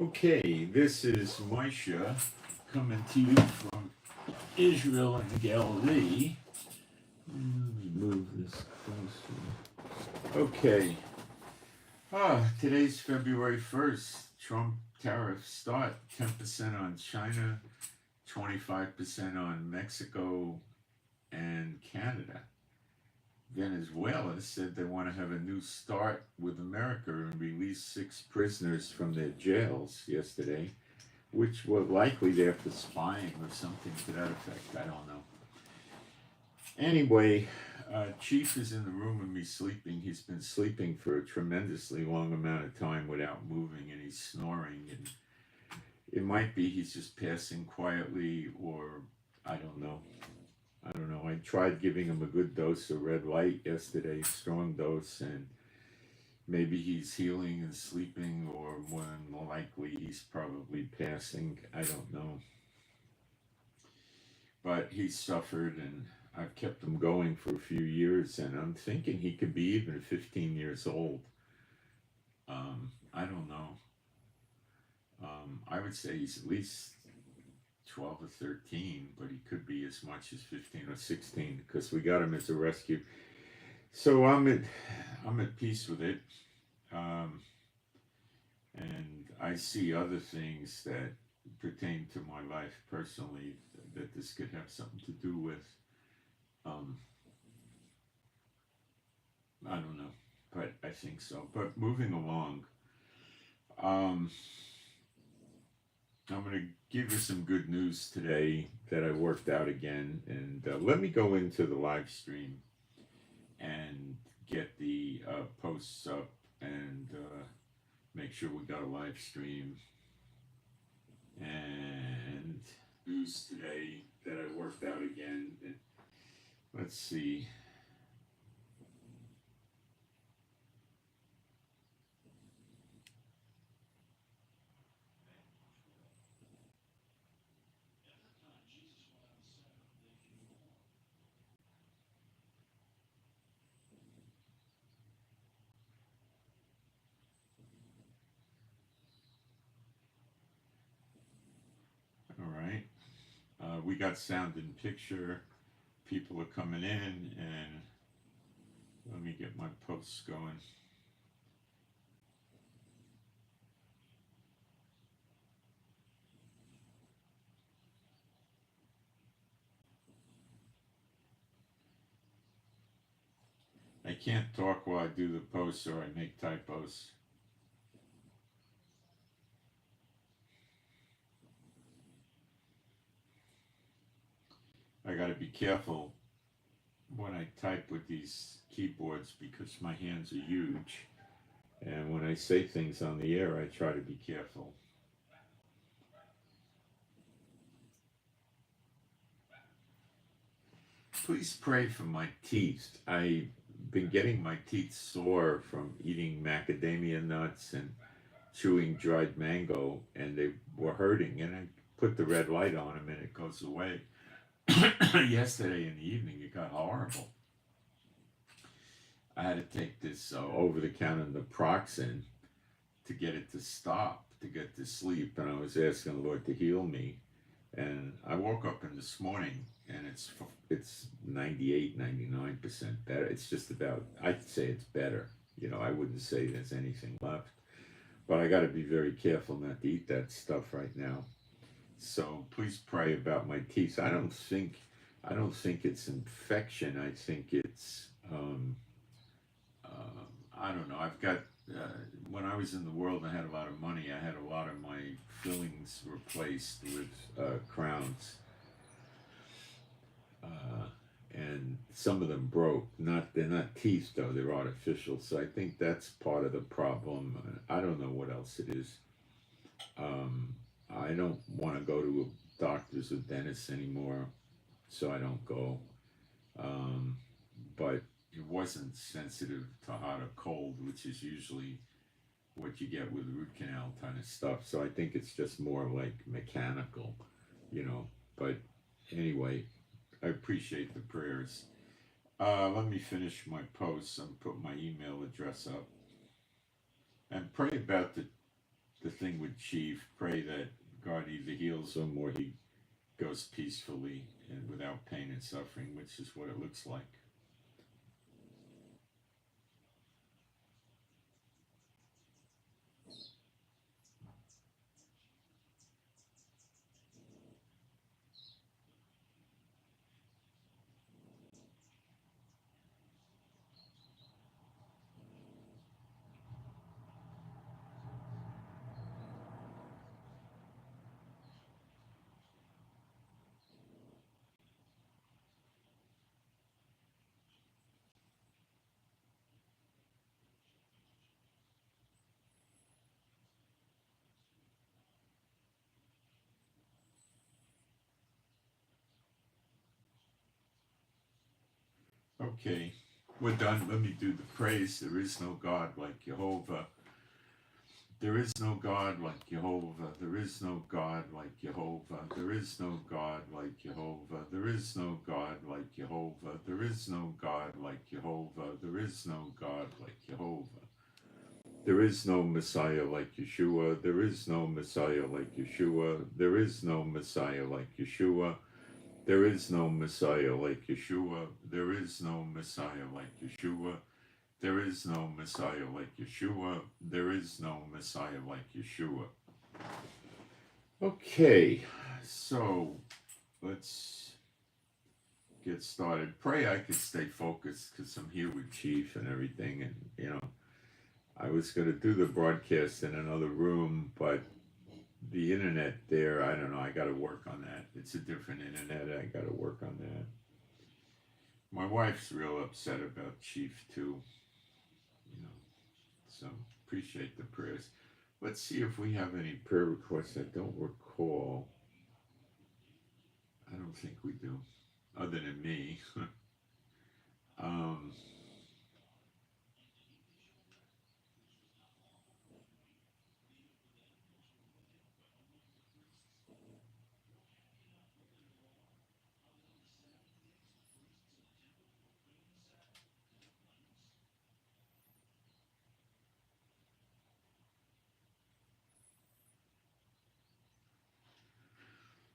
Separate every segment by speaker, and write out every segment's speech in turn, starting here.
Speaker 1: Okay, this is Moshe coming to you from Israel and Galilee. Let me move this closer. Okay. Today's February 1st. Trump tariffs start 10% on China, 25% on Mexico and Canada. Venezuela said they want to have a new start with America and release 6 prisoners from their jails yesterday, which were likely there for spying or something to that effect. I don't know. Anyway, Chief is in the room with me sleeping. He's been sleeping for a tremendously long amount of time without moving, and he's snoring. And it might be he's just passing quietly, or I don't know. I tried giving him a good dose of red light yesterday, strong dose, and maybe he's healing and sleeping, or more than likely he's probably passing. I don't know. But he suffered, and I've kept him going for a few years, and I'm thinking he could be even 15 years old. I don't know. I would say he's at least 12 or 13, but he could be as much as 15 or 16 because we got him as a rescue. So I'm at peace with it, and I see other things that pertain to my life personally that this could have something to do with. I don't know, but I think so. But moving along, I'm going to give you some good news today that I worked out again. And let me go into the live stream and get the posts up and make sure we got a live stream. And news today that I worked out again. And let's see. All right. We got sound and picture. People are coming in, and let me get my posts going. I can't talk while I do the posts or I make typos. I gotta be careful when I type with these keyboards because my hands are huge. And when I say things on the air, I try to be careful. Please pray for my teeth. I've been getting my teeth sore from eating macadamia nuts and chewing dried mango, and they were hurting. And I put the red light on them, and it goes away. Yesterday in the evening, it got horrible. I had to take this over-the-counter naproxen to get it to stop, to get to sleep, and I was asking the Lord to heal me. And I woke up in this morning, and it's 98, 99% better. It's just about, I'd say it's better. I wouldn't say there's anything left. But I got to be very careful not to eat that stuff right now. So please pray about my teeth. I don't think it's infection. I think it's I don't know. I've got when I was in the world, I had a lot of money. I had a lot of my fillings replaced with crowns, and some of them broke. They're not teeth though; they're artificial. So I think that's part of the problem. I don't know what else it is. I don't want to go to doctors or dentists anymore, so I don't go. But it wasn't sensitive to hot or cold, which is usually what you get with root canal kind of stuff. So I think it's just more like mechanical, But anyway, I appreciate the prayers. Let me finish my posts and put my email address up. And pray about the the thing with Chief. Pray that God either heals him or he goes peacefully and without pain and suffering, which is what it looks like. Okay, we're done. Let me do the praise. There is no God like Jehovah. There is no God like Jehovah. There is no God like Jehovah. There is no God like Jehovah. There is no God like Jehovah. There is no God like Jehovah. There is no God like Jehovah. There is no Messiah like Yeshua. There is no Messiah like Yeshua. There is no Messiah like Yeshua. There is no Messiah like Yeshua. There is no Messiah like Yeshua. There is no Messiah like Yeshua. There is no Messiah like Yeshua. Okay, so let's get started. Pray I could stay focused because I'm here with Chief and everything. And, you know, I was going to do the broadcast in another room, but the internet there, I don't know, I got to work on that. It's a different internet. I got to work on that. My wife's real upset about Chief, too. You know, so appreciate the prayers. Let's see if we have any prayer requests. I don't recall. I don't think we do, other than me. um,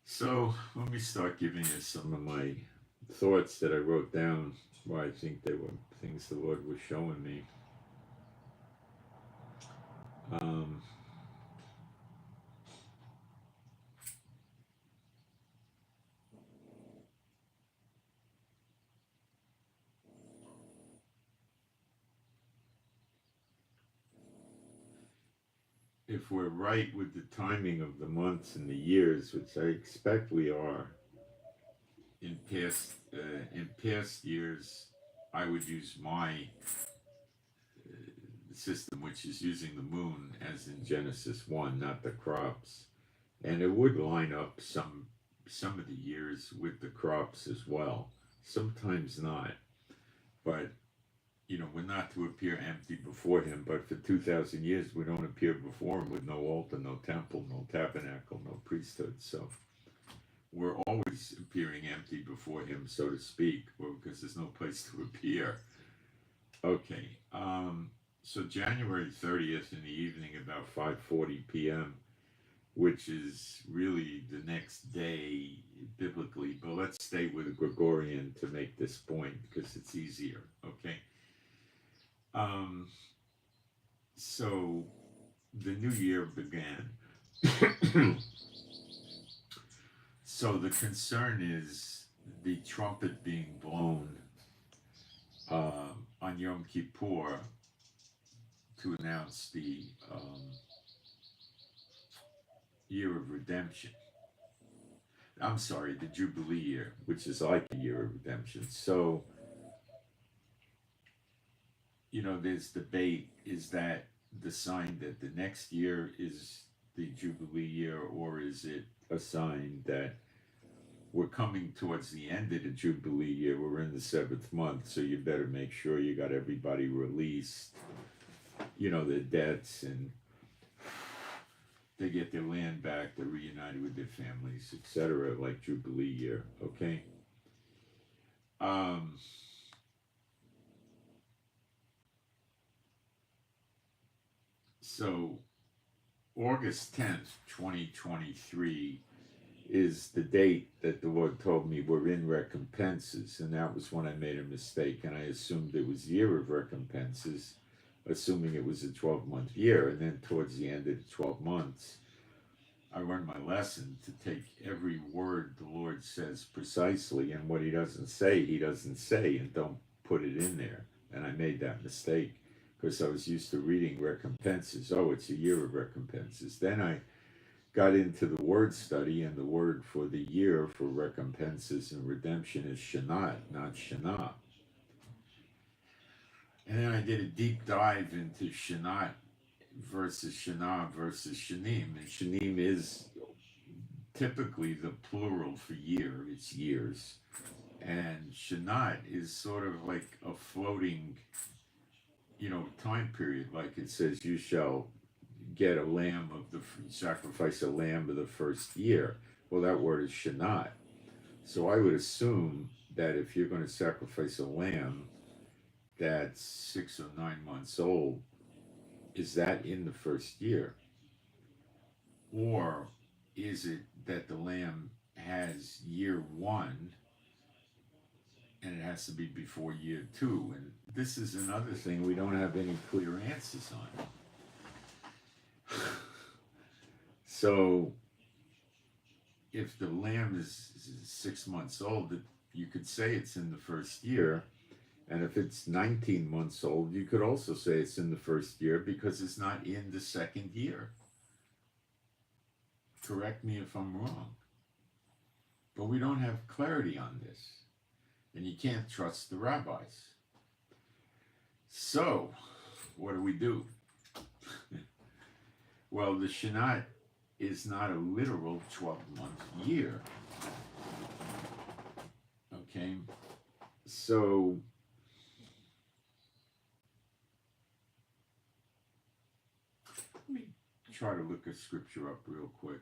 Speaker 1: so let me start giving you some of my thoughts that I wrote down, where I think they were things the Lord was showing me. Um, if we're right with the timing of the months and the years, which I expect we are, in past years, I would use my system, which is using the moon as in Genesis 1, not the crops, and it would line up some of the years with the crops as well. Sometimes not, but you know, we're not to appear empty before him, but for 2,000 years we don't appear before him with no altar, no temple, no tabernacle, no priesthood. So we're always appearing empty before him, so to speak, because there's no place to appear. Okay, so January 30th in the evening, about 5:40 p.m., which is really the next day biblically, but let's stay with Gregorian to make this point because it's easier, okay? So the new year began. So the concern is the trumpet being blown on Yom Kippur to announce the year of redemption. I'm sorry, the Jubilee year, which is like a year of redemption. So, you know, there's debate, is that the sign that the next year is the Jubilee year, or is it a sign that we're coming towards the end of the Jubilee year? We're in the 7th month, so you better make sure you got everybody released, you know, their debts, and they get their land back, they're reunited with their families, etc., like Jubilee year, okay? So August 10th, 2023 is the date that the Lord told me we're in recompenses, and that was when I made a mistake, and I assumed it was year of recompenses, assuming it was a 12-month year, and then towards the end of the 12 months, I learned my lesson to take every word the Lord says precisely, and what he doesn't say, and don't put it in there. And I made that mistake because I was used to reading recompenses. Oh, it's a year of recompenses. Then I got into the word study, and the word for the year for recompenses and redemption is shanat, not shana. And then I did a deep dive into shanat versus shana versus shanim. And shanim is typically the plural for year, it's years. And shanat is sort of like a floating, time period. Like it says, you shall get a lamb sacrifice a lamb of the first year. Well, that word is shanat. So I would assume that if you're going to sacrifice a lamb that's 6 or 9 months old, is that in the first year? Or is it that the lamb has year 1 and it has to be before year 2? And this is another thing we don't have any clear answers on. So if the lamb is 6 months old, you could say it's in the first year. And if it's 19 months old, you could also say it's in the first year because it's not in the second year. Correct me if I'm wrong. But we don't have clarity on this. And you can't trust the rabbis. So, what do? Well, the Shanat is not a literal 12-month year. Okay? So, let me try to look a scripture up real quick.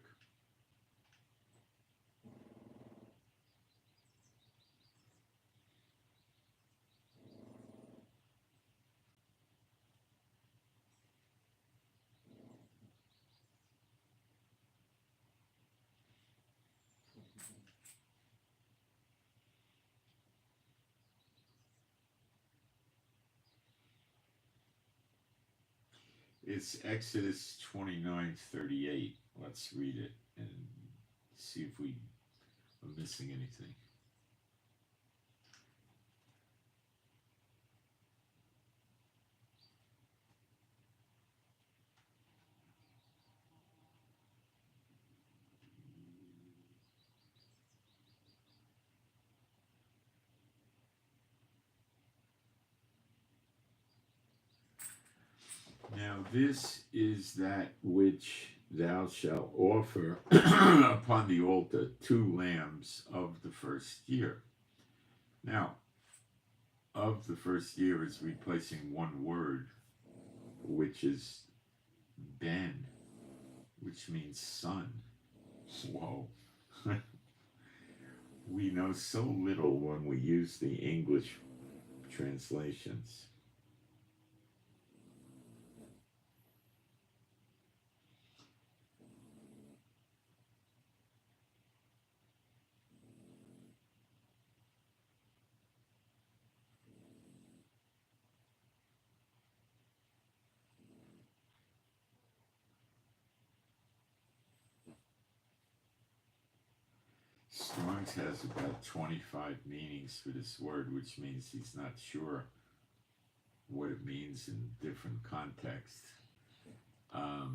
Speaker 1: It's Exodus 29:38. Let's read it and see if we are missing anything. Now this is that which thou shalt offer upon the altar 2 lambs of the first year. Now, of the first year is replacing one word, which is ben, which means son. Whoa. We know so little when we use the English translations. Strong's has about 25 meanings for this word, which means he's not sure what it means in different contexts. How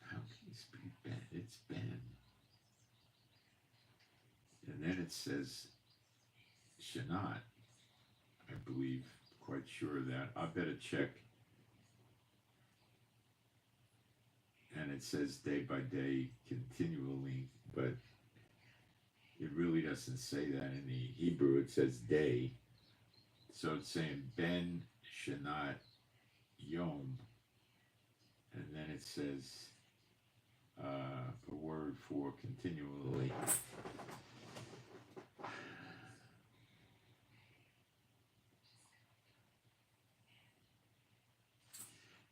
Speaker 1: can this be Ben? It's Ben. And then it says Shanat, I believe, quite sure of that. I better check. And it says day by day, continually, but it really doesn't say that in the Hebrew. It says day. So it's saying Ben Shanat Yom. And then it says a word for continually.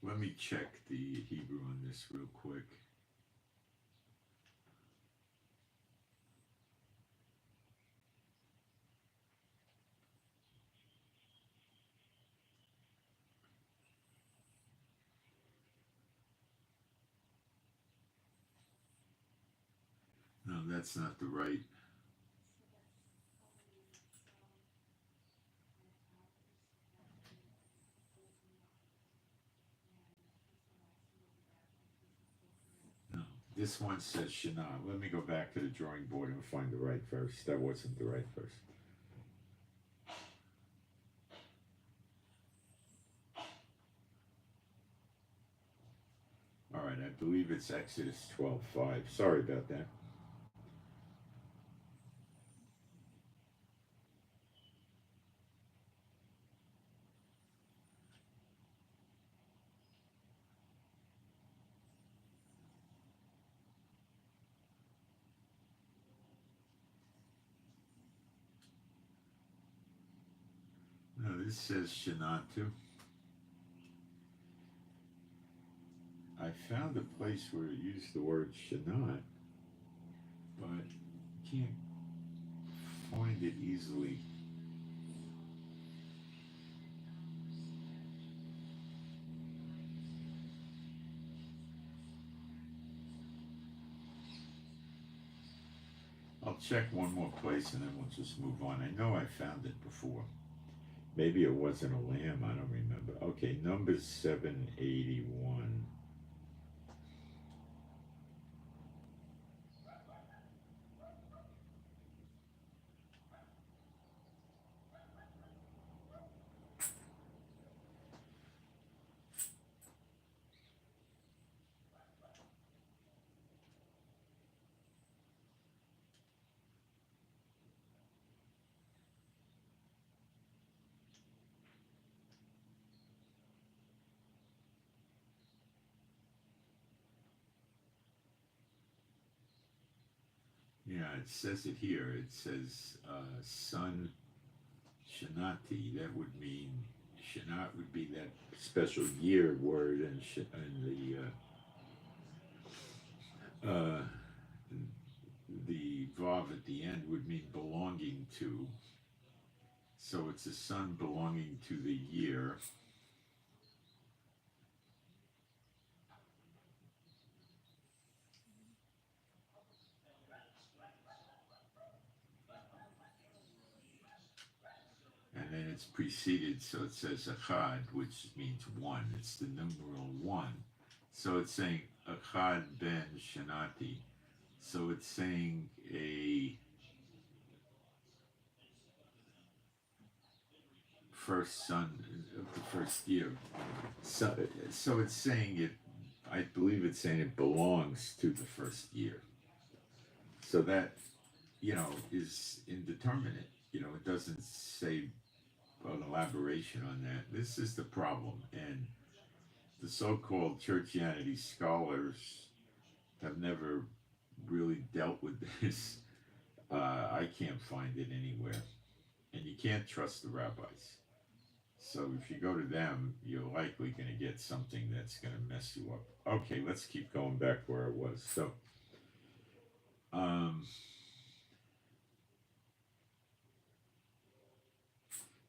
Speaker 1: Let me check the Hebrew on this real quick. No, that's not the right. No, this one says Shana. Let me go back to the drawing board and find the right verse. That wasn't the right verse. All right, I believe it's Exodus 12:5. Sorry about that. No, this says Shanatu. I found a place where it used the word Shanat, but can't find it easily. I'll check one more place and then we'll just move on. I know I found it before. Maybe it wasn't a lamb, I don't remember. Okay, Numbers 781. Yeah, it says it here. It says son Shanati. That would mean Shanat would be that special year word, and the vav at the end would mean belonging to. So it's a son belonging to the year. And then it's preceded, so it says Achad, which means one. It's the numeral one. So it's saying Achad ben Shanati. So it's saying a first son of the first year. So it's saying it, I believe it's saying it belongs to the first year. So that, is indeterminate. It doesn't say an elaboration on that. This is the problem. And the so-called churchianity scholars have never really dealt with this. I can't find it anywhere. And you can't trust the rabbis. So if you go to them, you're likely going to get something that's going to mess you up. Okay, let's keep going back where it was. So,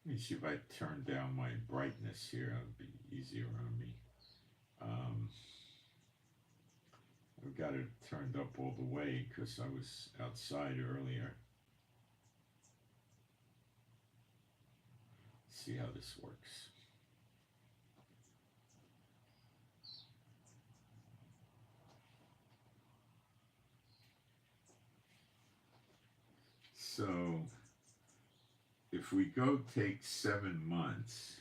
Speaker 1: let me see if I turn down my brightness here. It'll be easier on me. I've got it turned up all the way because I was outside earlier. See how this works. So, if we go take 7 months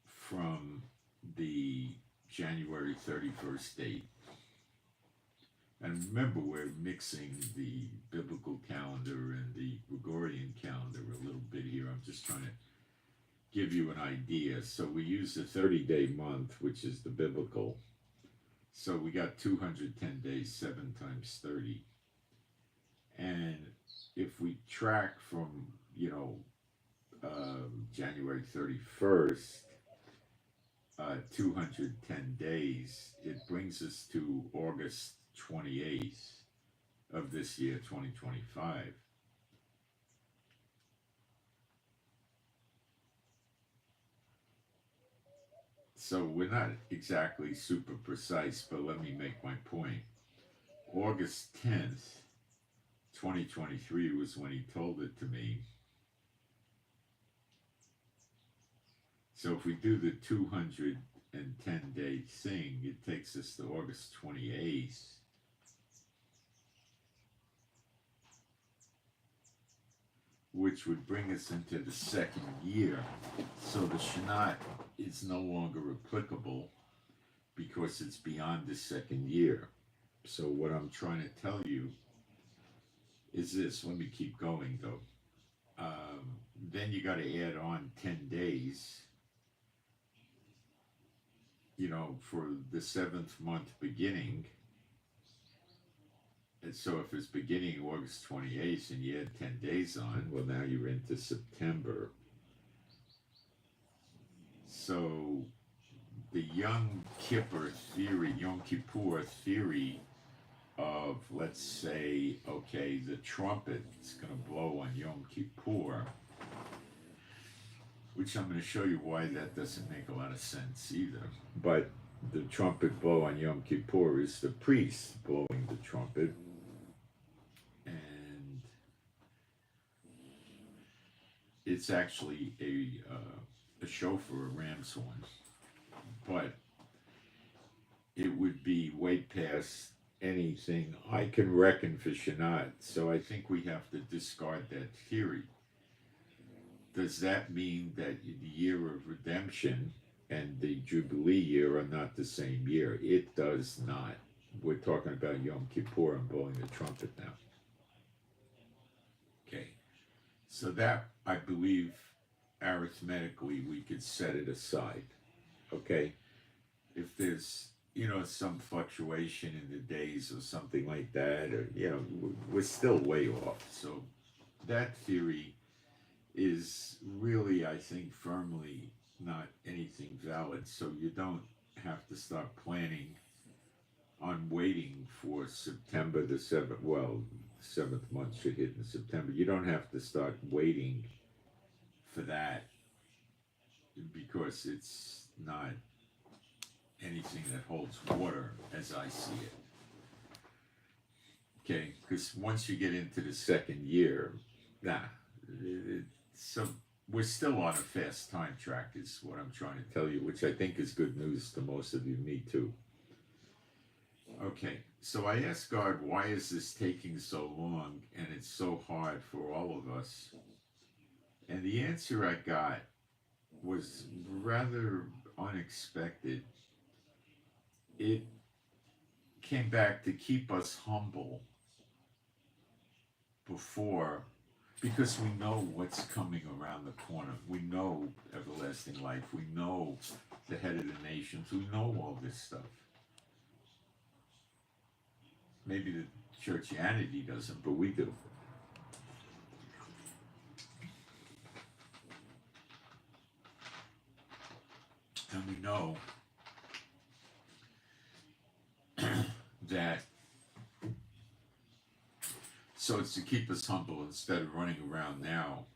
Speaker 1: from the January 31st date, and remember we're mixing the biblical calendar and the Gregorian calendar a little bit here. I'm just trying to give you an idea. So we use the 30-day month, which is the biblical. So we got 210 days, 7 times 30. And if we track from, January 31st, 210 days, it brings us to August 28th of this year, 2025. So we're not exactly super precise, but let me make my point. August 10th, 2023 was when he told it to me. So if we do the 210-day thing, it takes us to August 28th. Which would bring us into the second year. So the Shanat is no longer applicable because it's beyond the second year. So what I'm trying to tell you is this. Let me keep going though. Then you got to add on 10 days, for the 7th month beginning. And so if it's beginning August 28th and you add 10 days on, well, now you're into September. So the Yom Kippur theory of, let's say, okay, the trumpet is going to blow on Yom Kippur, which I'm going to show you why that doesn't make a lot of sense either. But the trumpet blow on Yom Kippur is the priest blowing the trumpet. And it's actually a shofar, a ram's horn. But it would be way past anything I can reckon for Shanat. So I think we have to discard that theory. Does that mean that the year of redemption and the Jubilee year are not the same year? It does not. We're talking about Yom Kippur and blowing the trumpet now. Okay. So that, I believe, arithmetically, we could set it aside. Okay. If there's, some fluctuation in the days or something like that, or, we're still way off. So that theory is really, I think, firmly not anything valid. So you don't have to start planning on waiting for September the 7th. Well, the 7th month should hit in September. You don't have to start waiting for that because it's not anything that holds water as I see it. Okay, because once you get into the second year, so we're still on a fast time track is what I'm trying to tell you, which I think is good news to most of you, me too. Okay, so I asked God, why is this taking so long and it's so hard for all of us? And the answer I got was rather unexpected. It came back to keep us humble because we know what's coming around the corner. We know everlasting life. We know the head of the nations. We know all this stuff. Maybe the churchianity doesn't, but we do. And we know that, so it's to keep us humble instead of running around now,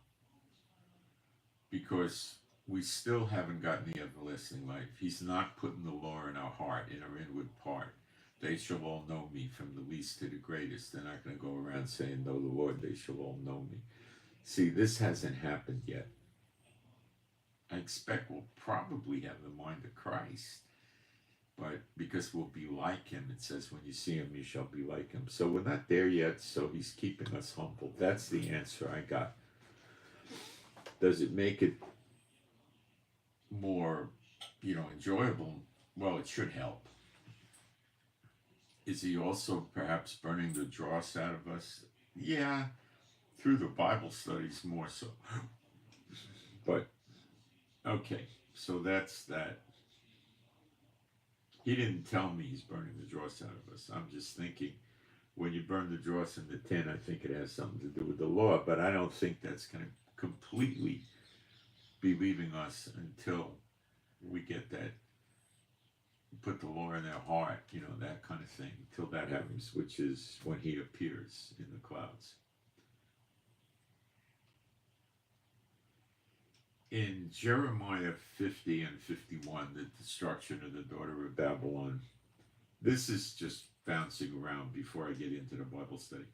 Speaker 1: because we still haven't gotten the everlasting life. He's not putting the law in our heart, in our inward part. They shall all know me, from the least to the greatest. They're not going to go around saying, know the Lord, they shall all know me. See, this hasn't happened yet. I expect we'll probably have the mind of Christ, but because we'll be like him, it says, when you see him, you shall be like him. So we're not there yet, so he's keeping us humble. That's the answer I got. Does it make it more, enjoyable? Well, it should help. Is he also perhaps burning the dross out of us? Yeah, through the Bible studies more so. But, okay, so that's that. He didn't tell me he's burning the dross out of us. I'm just thinking, when you burn the dross in the tin, I think it has something to do with the law, but I don't think that's going to completely be leaving us until we get that put the law in their heart, that kind of thing, till that happens, which is when he appears in the clouds. In Jeremiah 50 and 51, the destruction of the daughter of Babylon, this is just bouncing around before I get into the Bible study.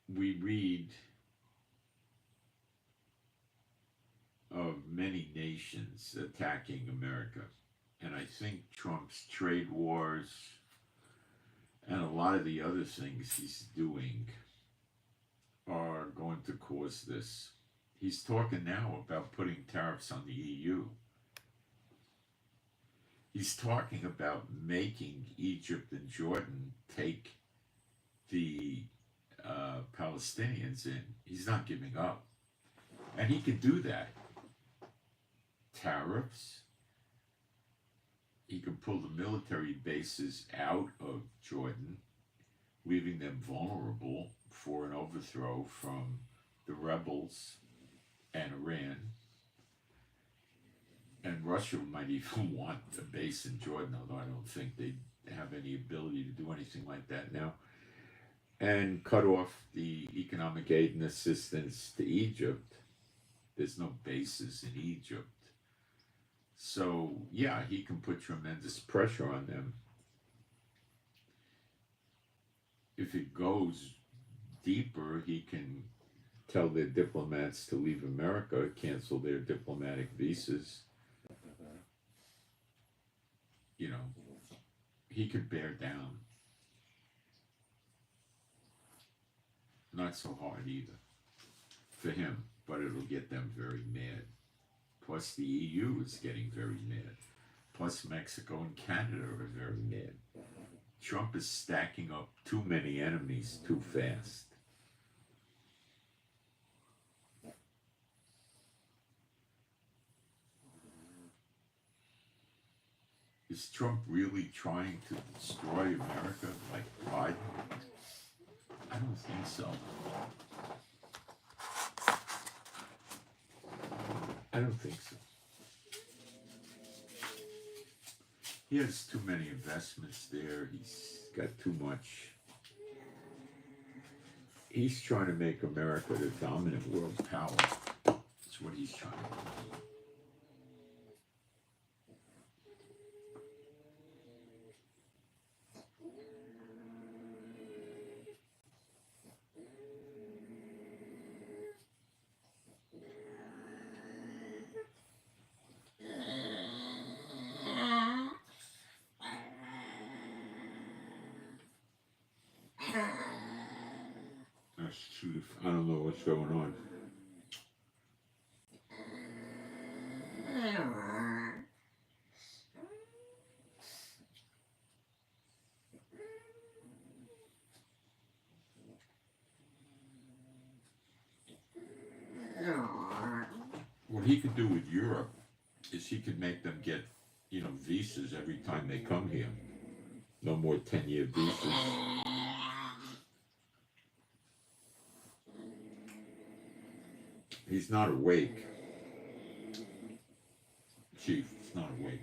Speaker 1: We read of many nations attacking America. And I think Trump's trade wars and a lot of the other things he's doing are going to cause this. He's talking now about putting tariffs on the EU. He's talking about making Egypt and Jordan take the Palestinians in. He's not giving up. And he could do that. Tariffs. He could pull the military bases out of Jordan, leaving them vulnerable for an overthrow from the rebels and Iran. And Russia might even want a base in Jordan, although I don't think they have any ability to do anything like that now. And cut off the economic aid and assistance to Egypt. There's no bases in Egypt. So, yeah, he can put tremendous pressure on them. If it goes deeper, he can tell their diplomats to leave America, cancel their diplomatic visas. He could bear down. Not so hard either for him, but it'll get them very mad. Plus the EU is getting very mad. Plus Mexico and Canada are very mad. Trump is stacking up too many enemies too fast. Is Trump really trying to destroy America like Biden? I don't think so. I don't think so. He has too many investments there. He's got too much. He's trying to make America the dominant world power. That's what he's trying to do. I don't know what's going on. What he could do with Europe is he could make them get, visas every time they come here. No more 10-year visas. He's not awake. Chief, he's not awake.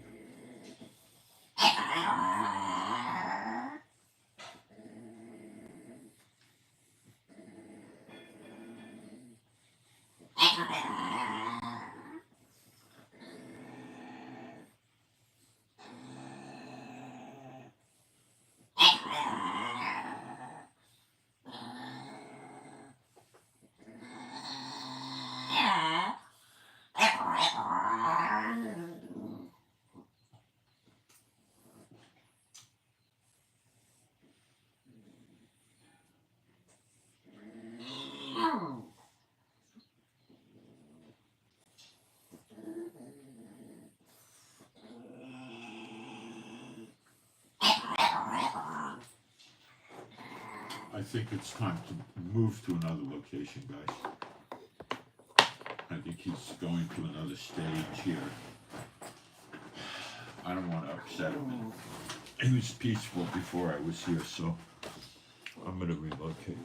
Speaker 1: I think it's time to move to another location, guys. I think he's going to another stage here. I don't want to upset him. He was peaceful before I was here, so I'm going to relocate.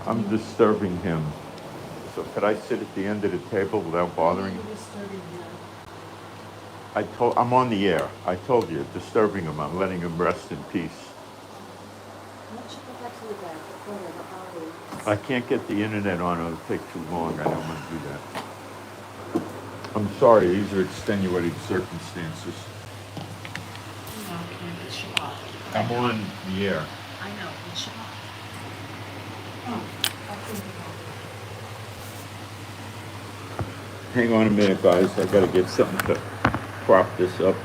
Speaker 1: I'm disturbing him. So could I sit at the end of the table without bothering him? I'm on the air. I told you, disturbing him. I'm letting him rest in peace. I can't get the internet on. It'll take too long. I don't want to do that. I'm sorry. These are extenuating circumstances.
Speaker 2: No, it's Shabbat.
Speaker 1: I'm on the air.
Speaker 2: I know, it's Shabbat.
Speaker 1: Hang on a minute, guys. I gotta get something to prop this up.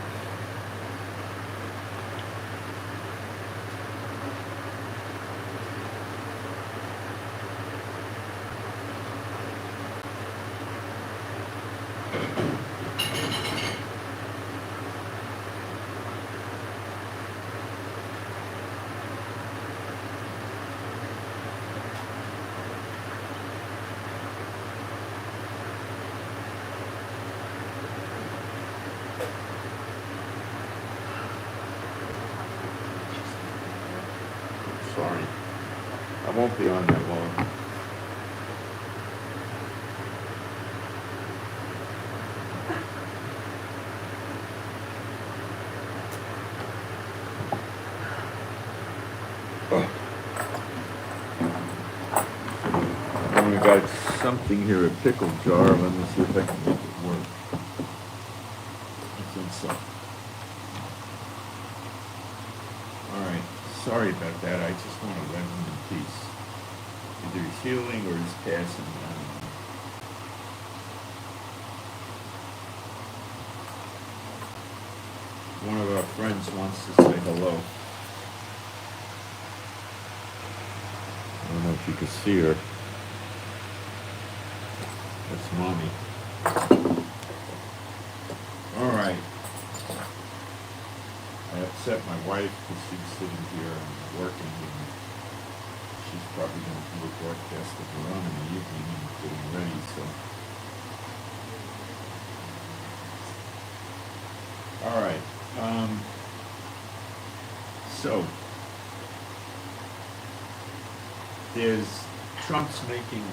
Speaker 1: Sorry. I won't be on that long. We got something here, a pickle jar. Let me see if I can make it work. I think so. All right. Sorry about that. I just want to let him in peace. Either he's healing or he's passing. I don't know. One of our friends wants to say hello. I don't know if you can see her. That's Mommy. All right. I upset my wife because she's sitting here and working, and she's probably going to do a broadcast of her own in the evening and getting ready, so. All right. So, Trump's making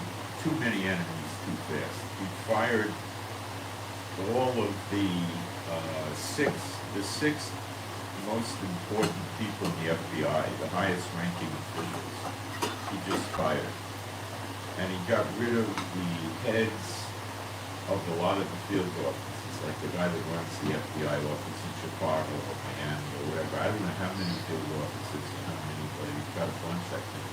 Speaker 1: too many enemies too fast. He fired all of the six most important people in the FBI, the highest ranking officials, he just fired. And he got rid of the heads of a lot of the field offices, like the guy that runs the FBI office in Chicago or Miami or whatever. I don't know how many field offices and how many, but he's got a bunch, I think.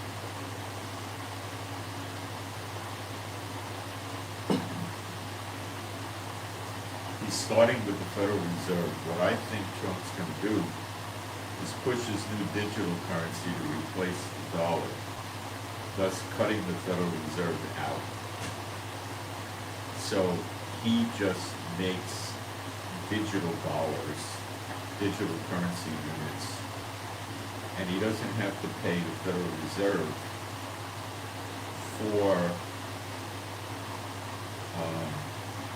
Speaker 1: He's starting with the Federal Reserve. What I think Trump's going to do is push his new digital currency to replace the dollar, thus cutting the Federal Reserve out. So he just makes digital dollars, digital currency units, and he doesn't have to pay the Federal Reserve for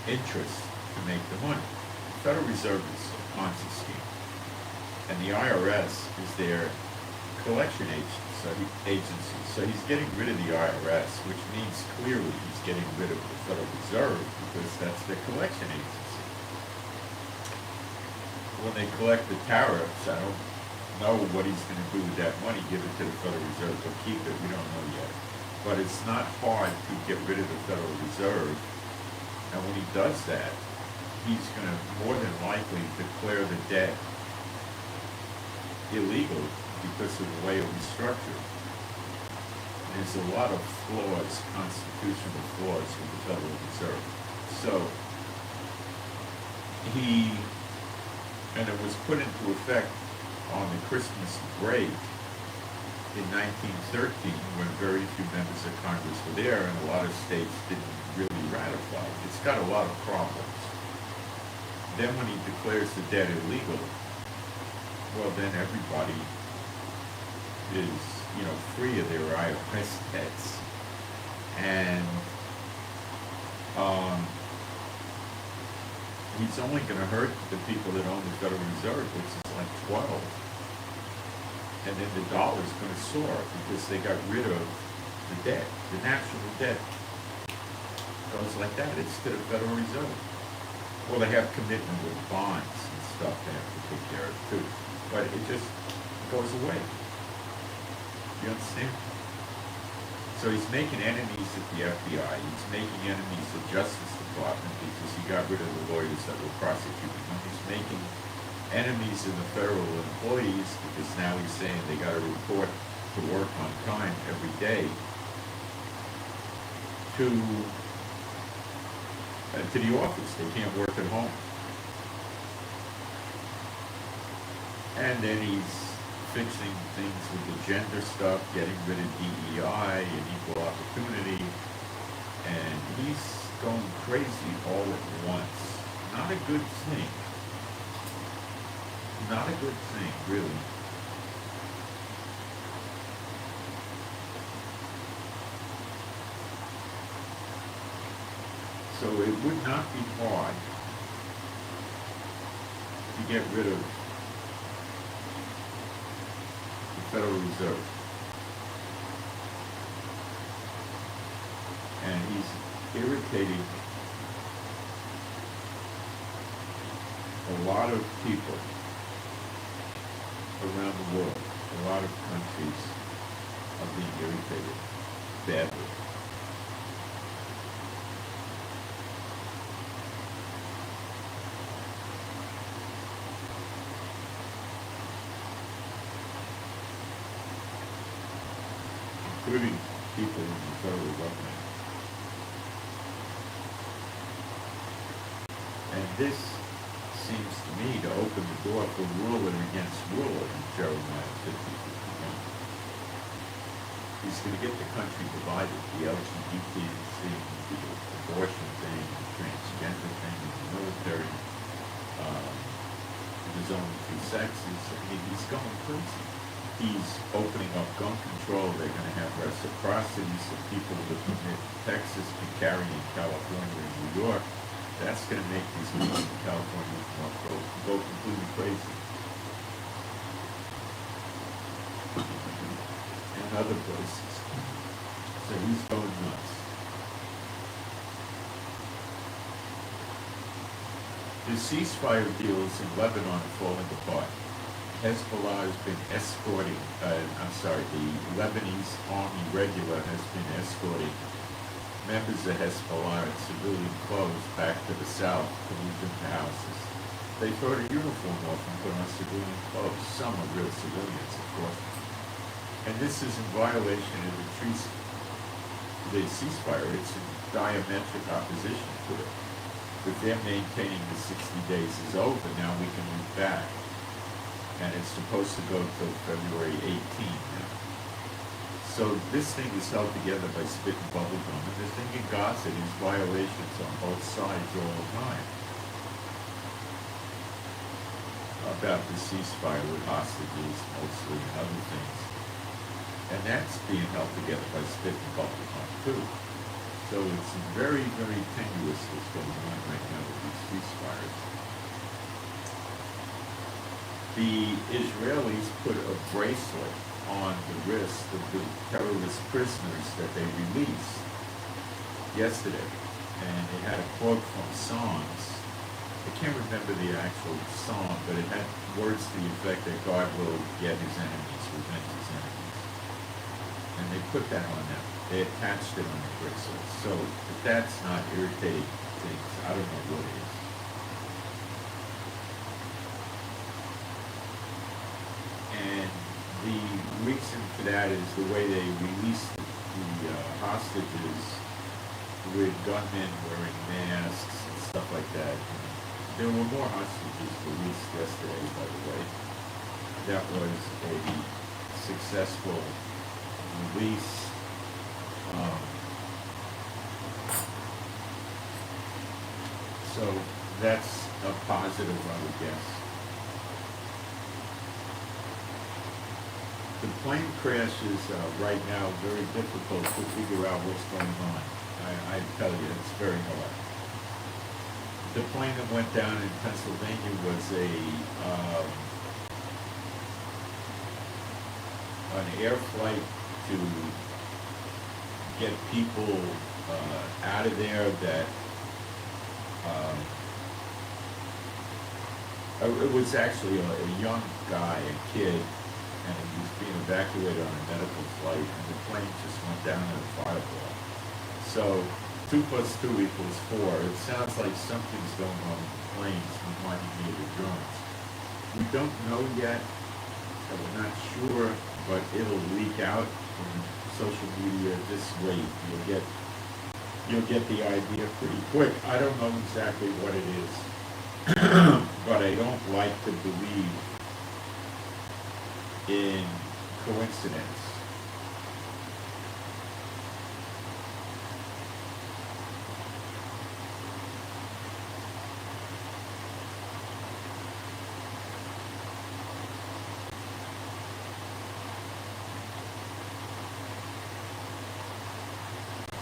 Speaker 1: interest to make the money. The Federal Reserve is a Ponzi scheme, and the IRS is their collection agency. So he's getting rid of the IRS, which means clearly he's getting rid of the Federal Reserve because that's their collection agency. When they collect the tariffs, I don't know what he's going to do with that money. Give it to the Federal Reserve or keep it, we don't know yet. But it's not hard to get rid of the Federal Reserve, and when he does that, he's going to more than likely declare the debt illegal because of the way it was structured. There's a lot of flaws, constitutional flaws with the Federal Reserve. So and it was put into effect on the Christmas break in 1913 when very few members of Congress were there and a lot of states didn't really ratify it. It's got a lot of problems. Then when he declares the debt illegal, well then everybody is, free of their IRS debts. And he's only going to hurt the people that own the Federal Reserve, which is like 12. And then the dollar's going to soar because they got rid of the debt, the national debt goes like that. It's to the Federal Reserve. Well, they have commitment with bonds and stuff they have to take care of too. But it just goes away. You understand? So he's making enemies at the FBI. He's making enemies at the Justice Department because he got rid of the lawyers that were prosecuting him. He's making enemies in the federal employees because now he's saying they got to report to work on time every day to the office. They can't work at home. And then he's fixing things with the gender stuff, getting rid of DEI and equal opportunity, and he's going crazy all at once. Not a good thing. Not a good thing, really. So it would not be hard to get rid of the Federal Reserve. And he's irritating a lot of people around the world. A lot of countries are being irritated badly. Including people in the federal government. And this seems to me to open the door for ruler against ruler in Jeremiah 50:51. He's going to get the country divided, the LGBT thing, the abortion thing, the transgender thing, the military, there's only two sexes. I mean, he's going crazy. He's opening up gun control. They're going to have reciprocity so people that live in Texas can carry in California and New York. That's going to make these people in California go completely crazy. And other places. So he's going nuts. The ceasefire deals in Lebanon are falling apart. Hezbollah has been escorting, the Lebanese army regular has been escorting members of Hezbollah in civilian clothes back to the south to move into houses. They throw the uniform off and put on civilian clothes. Some are real civilians, of course. And this is in violation of the ceasefire. It's in diametric opposition to it. If they're maintaining the 60 days is over, now we can move back. And it's supposed to go till February 18th now. So this thing is held together by spit and bubble gum. And the thing in Gaza is violations on both sides all the time about the ceasefire with hostages mostly and other things. And that's being held together by spit and bubble gum too. So it's very, very tenuous what's going on right now with these ceasefires. The Israelis put a bracelet on the wrist of the terrorist prisoners that they released yesterday. And they had a quote from Psalms. I can't remember the actual psalm, but it had words to the effect that God will get his enemies, revenge his enemies. And they put that on them. They attached it on the bracelet. So if that's not irritating things, I don't know what it is. And the reason for that is the way they released the hostages with gunmen wearing masks and stuff like that. There were more hostages released yesterday, by the way. That was a successful release. So that's a positive, I would guess. The plane crash is right now very difficult to figure out what's going on. I tell you, it's very hard. The plane that went down in Pennsylvania was an air flight to get people out of there that it was actually a young guy, a kid, and he was being evacuated on a medical flight, and the plane just went down in a fireball. So 2 plus 2 equals 4. It sounds like something's going on with the planes, reminding me of the drones. We don't know yet, and we're not sure, but it'll leak out from social media this week. You'll get the idea pretty quick. I don't know exactly what it is, but I don't like to believe in coincidence.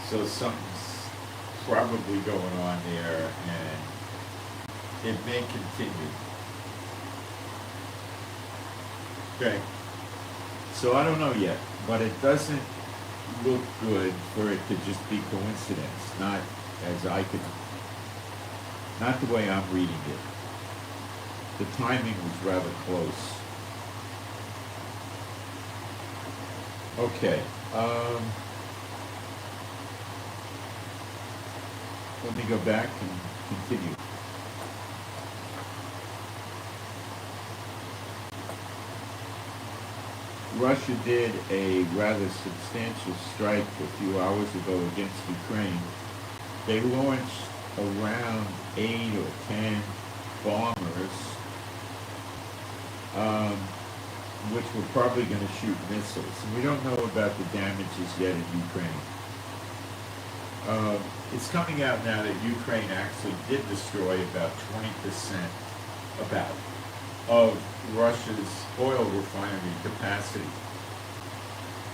Speaker 1: So something's probably going on there, and it may continue. Okay. So I don't know yet, but it doesn't look good for it to just be coincidence, not the way I'm reading it. The timing was rather close. Okay. Let me go back and continue. Russia did a rather substantial strike a few hours ago against Ukraine. They launched around 8 or 10 bombers, which were probably going to shoot missiles. And we don't know about the damages yet in Ukraine. It's coming out now that Ukraine actually did destroy about 20% of Russia's oil refinery capacity.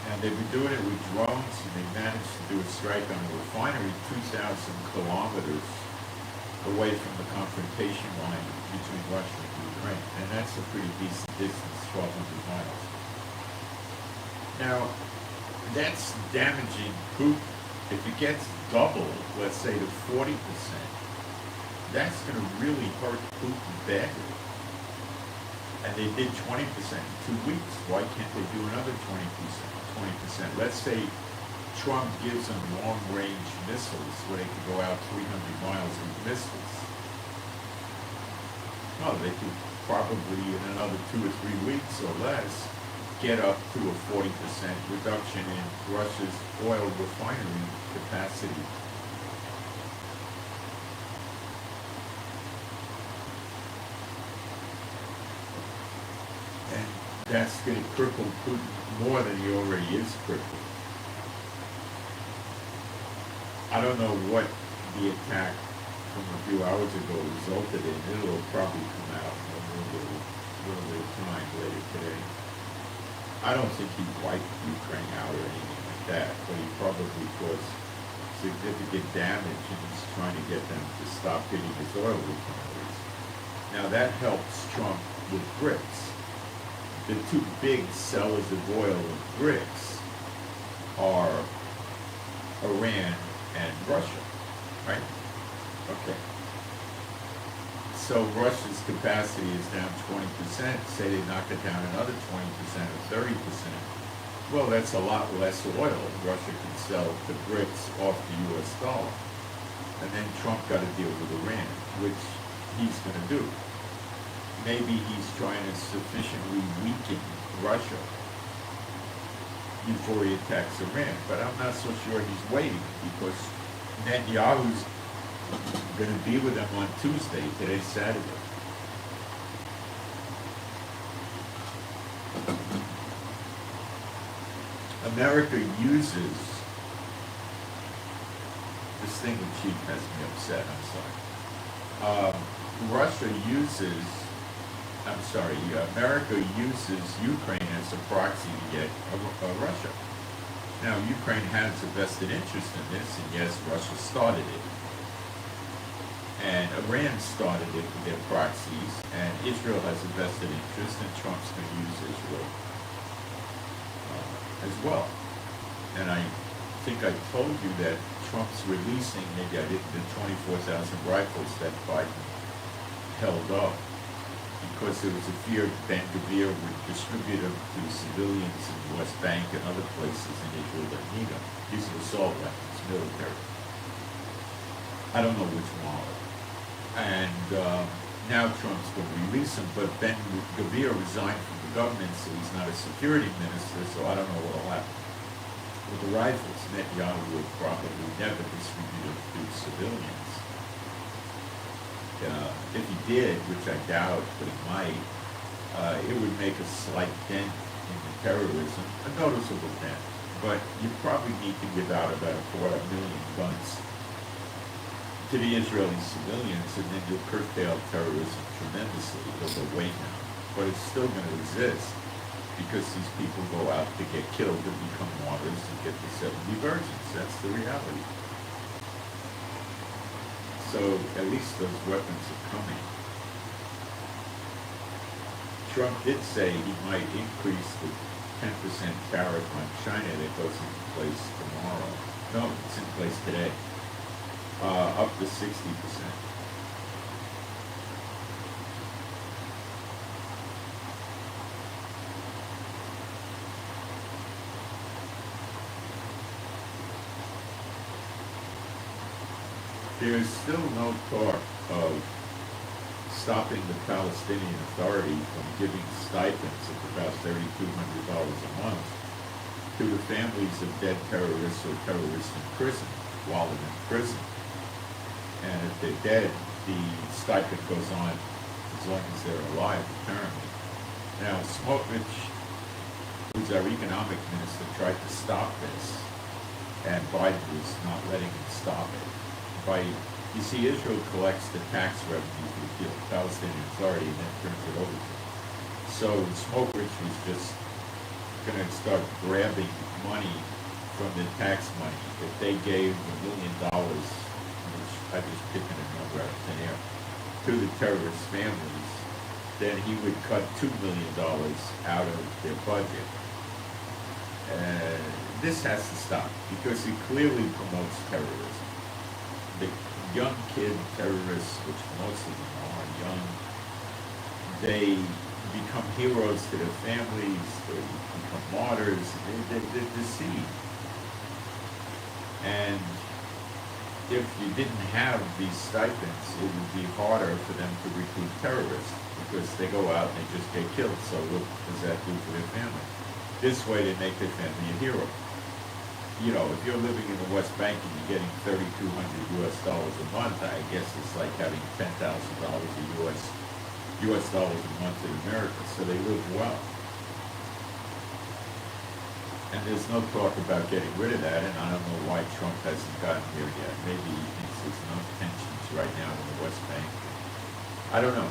Speaker 1: And they've been doing it with drones, and they managed to do a strike on a refinery 2,000 kilometers away from the confrontation line between Russia and Ukraine. And that's a pretty decent distance, 1,200 miles. Now, that's damaging Putin. If it gets double, let's say to 40%, that's going to really hurt Putin badly. And they did 20% in 2 weeks. Why can't they do another 20%? Let's say Trump gives them long-range missiles where they can go out 300 miles with missiles. Well, they could probably in another 2 or 3 weeks or less get up to a 40% reduction in Russia's oil refinery capacity. And that's going to cripple Putin more than he already is crippled. I don't know what the attack from a few hours ago resulted in. It'll probably come out in a little bit of time later today. I don't think he wiped Ukraine out or anything like that, but he probably caused significant damage, and he's trying to get them to stop hitting his oil refineries. Now that helps Trump with BRICS. The two big sellers of oil of BRICS are Iran and Russia, right? Okay. So Russia's capacity is down 20%. Say they knock it down another 20% or 30%. Well, that's a lot less oil Russia can sell to BRICS off the U.S. dollar. And then Trump got to deal with Iran, which he's going to do. Maybe he's trying to sufficiently weaken Russia before he attacks Iran. But I'm not so sure he's waiting, because Netanyahu's going to be with them on Tuesday. Today's Saturday. America uses this thing with Chief has me upset. America uses Ukraine as a proxy to get Russia. Now, Ukraine has a vested interest in this, and yes, Russia started it. And Iran started it with their proxies, and Israel has a vested interest, and Trump's going to use Israel as well. And I think I told you that Trump's releasing, maybe I didn't, the 24,000 rifles that Biden held up because there was a fear Ben Gvir would distribute them to civilians in the West Bank and other places in Israel that need them. These are assault weapons, military. I don't know which model. And now Trump's going to release them, but Ben Gvir resigned from the government, so he's not a security minister, so I don't know what will happen. With the rifles, Netanyahu would probably never distribute them to civilians. If he did, which I doubt, but he might, it would make a slight dent in the terrorism, a noticeable dent. But you probably need to give out about 250,000 guns to the Israeli civilians, and then you'll curtail terrorism tremendously. It'll go way down. But it's still going to exist because these people go out to get killed and become martyrs and get the 70 virgins. That's the reality. So at least those weapons are coming. Trump did say he might increase the 10% tariff on China that goes into place tomorrow. No, it's in place today. Up to 60%. There is still no talk of stopping the Palestinian Authority from giving stipends of about $3,200 a month to the families of dead terrorists or terrorists in prison while they're in prison. And if they're dead, the stipend goes on as long as they're alive, apparently. Now, Smotrich, who's our economic minister, tried to stop this, and Biden was not letting him stop it. You see, Israel collects the tax revenue for the Palestinian Authority and then turns it over to them. So Smotrich was just going to start grabbing money from the tax money. If they gave $1 million, which I just picking a number out of thin air, to the terrorist families, then he would cut $2 million out of their budget. This has to stop because it clearly promotes terrorism. The young kid terrorists, which most of them are young, they become heroes to their families, they become martyrs, they're deceived. And if you didn't have these stipends, it would be harder for them to recruit terrorists because they go out and they just get killed. So what does that do for their family? This way they make their family a hero. You know, if you're living in the West Bank and you're getting $3,200 a month, I guess it's like having $10,000 US dollars a month in America. So they live well. And there's no talk about getting rid of that, and I don't know why Trump hasn't gotten here yet. Maybe he thinks there's enough tensions right now in the West Bank. I don't know.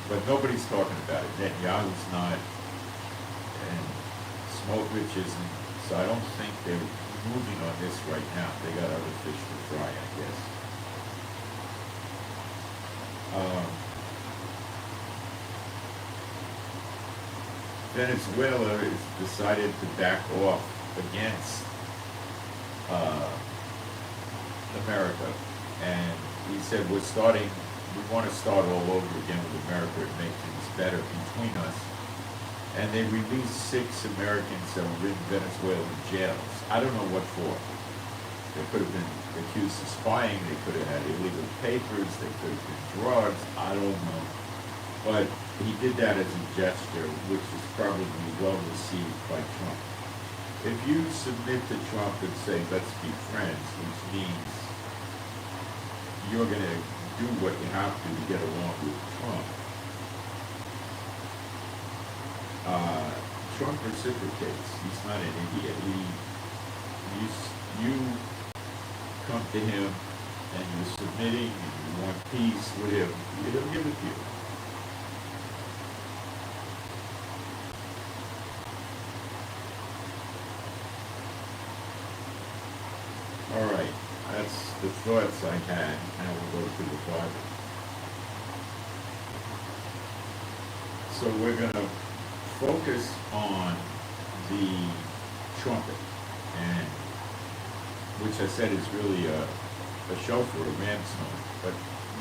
Speaker 1: But nobody's talking about it. Netanyahu's not, and Smotrich isn't. So I don't think they're moving on this right now. They got other fish to fry, I guess. Venezuela has decided to back off against America. And he said, we want to start all over again with America and make things better between us. And they released 6 Americans that were in Venezuelan jails. I don't know what for. They could have been accused of spying, they could have had illegal papers, they could have been drugs, I don't know. But he did that as a gesture, which is probably well received by Trump. If you submit to Trump and say, let's be friends, which means you're going to do what you have to get along with Trump, Trump reciprocates. He's not an idiot. You come to him and you're submitting and you want peace with him, he'll give it to you. All right, that's the thoughts I had. Now we'll go through the Bible. So we're going to focus on the trumpet. And which I said is really a shofar, a ram's horn. But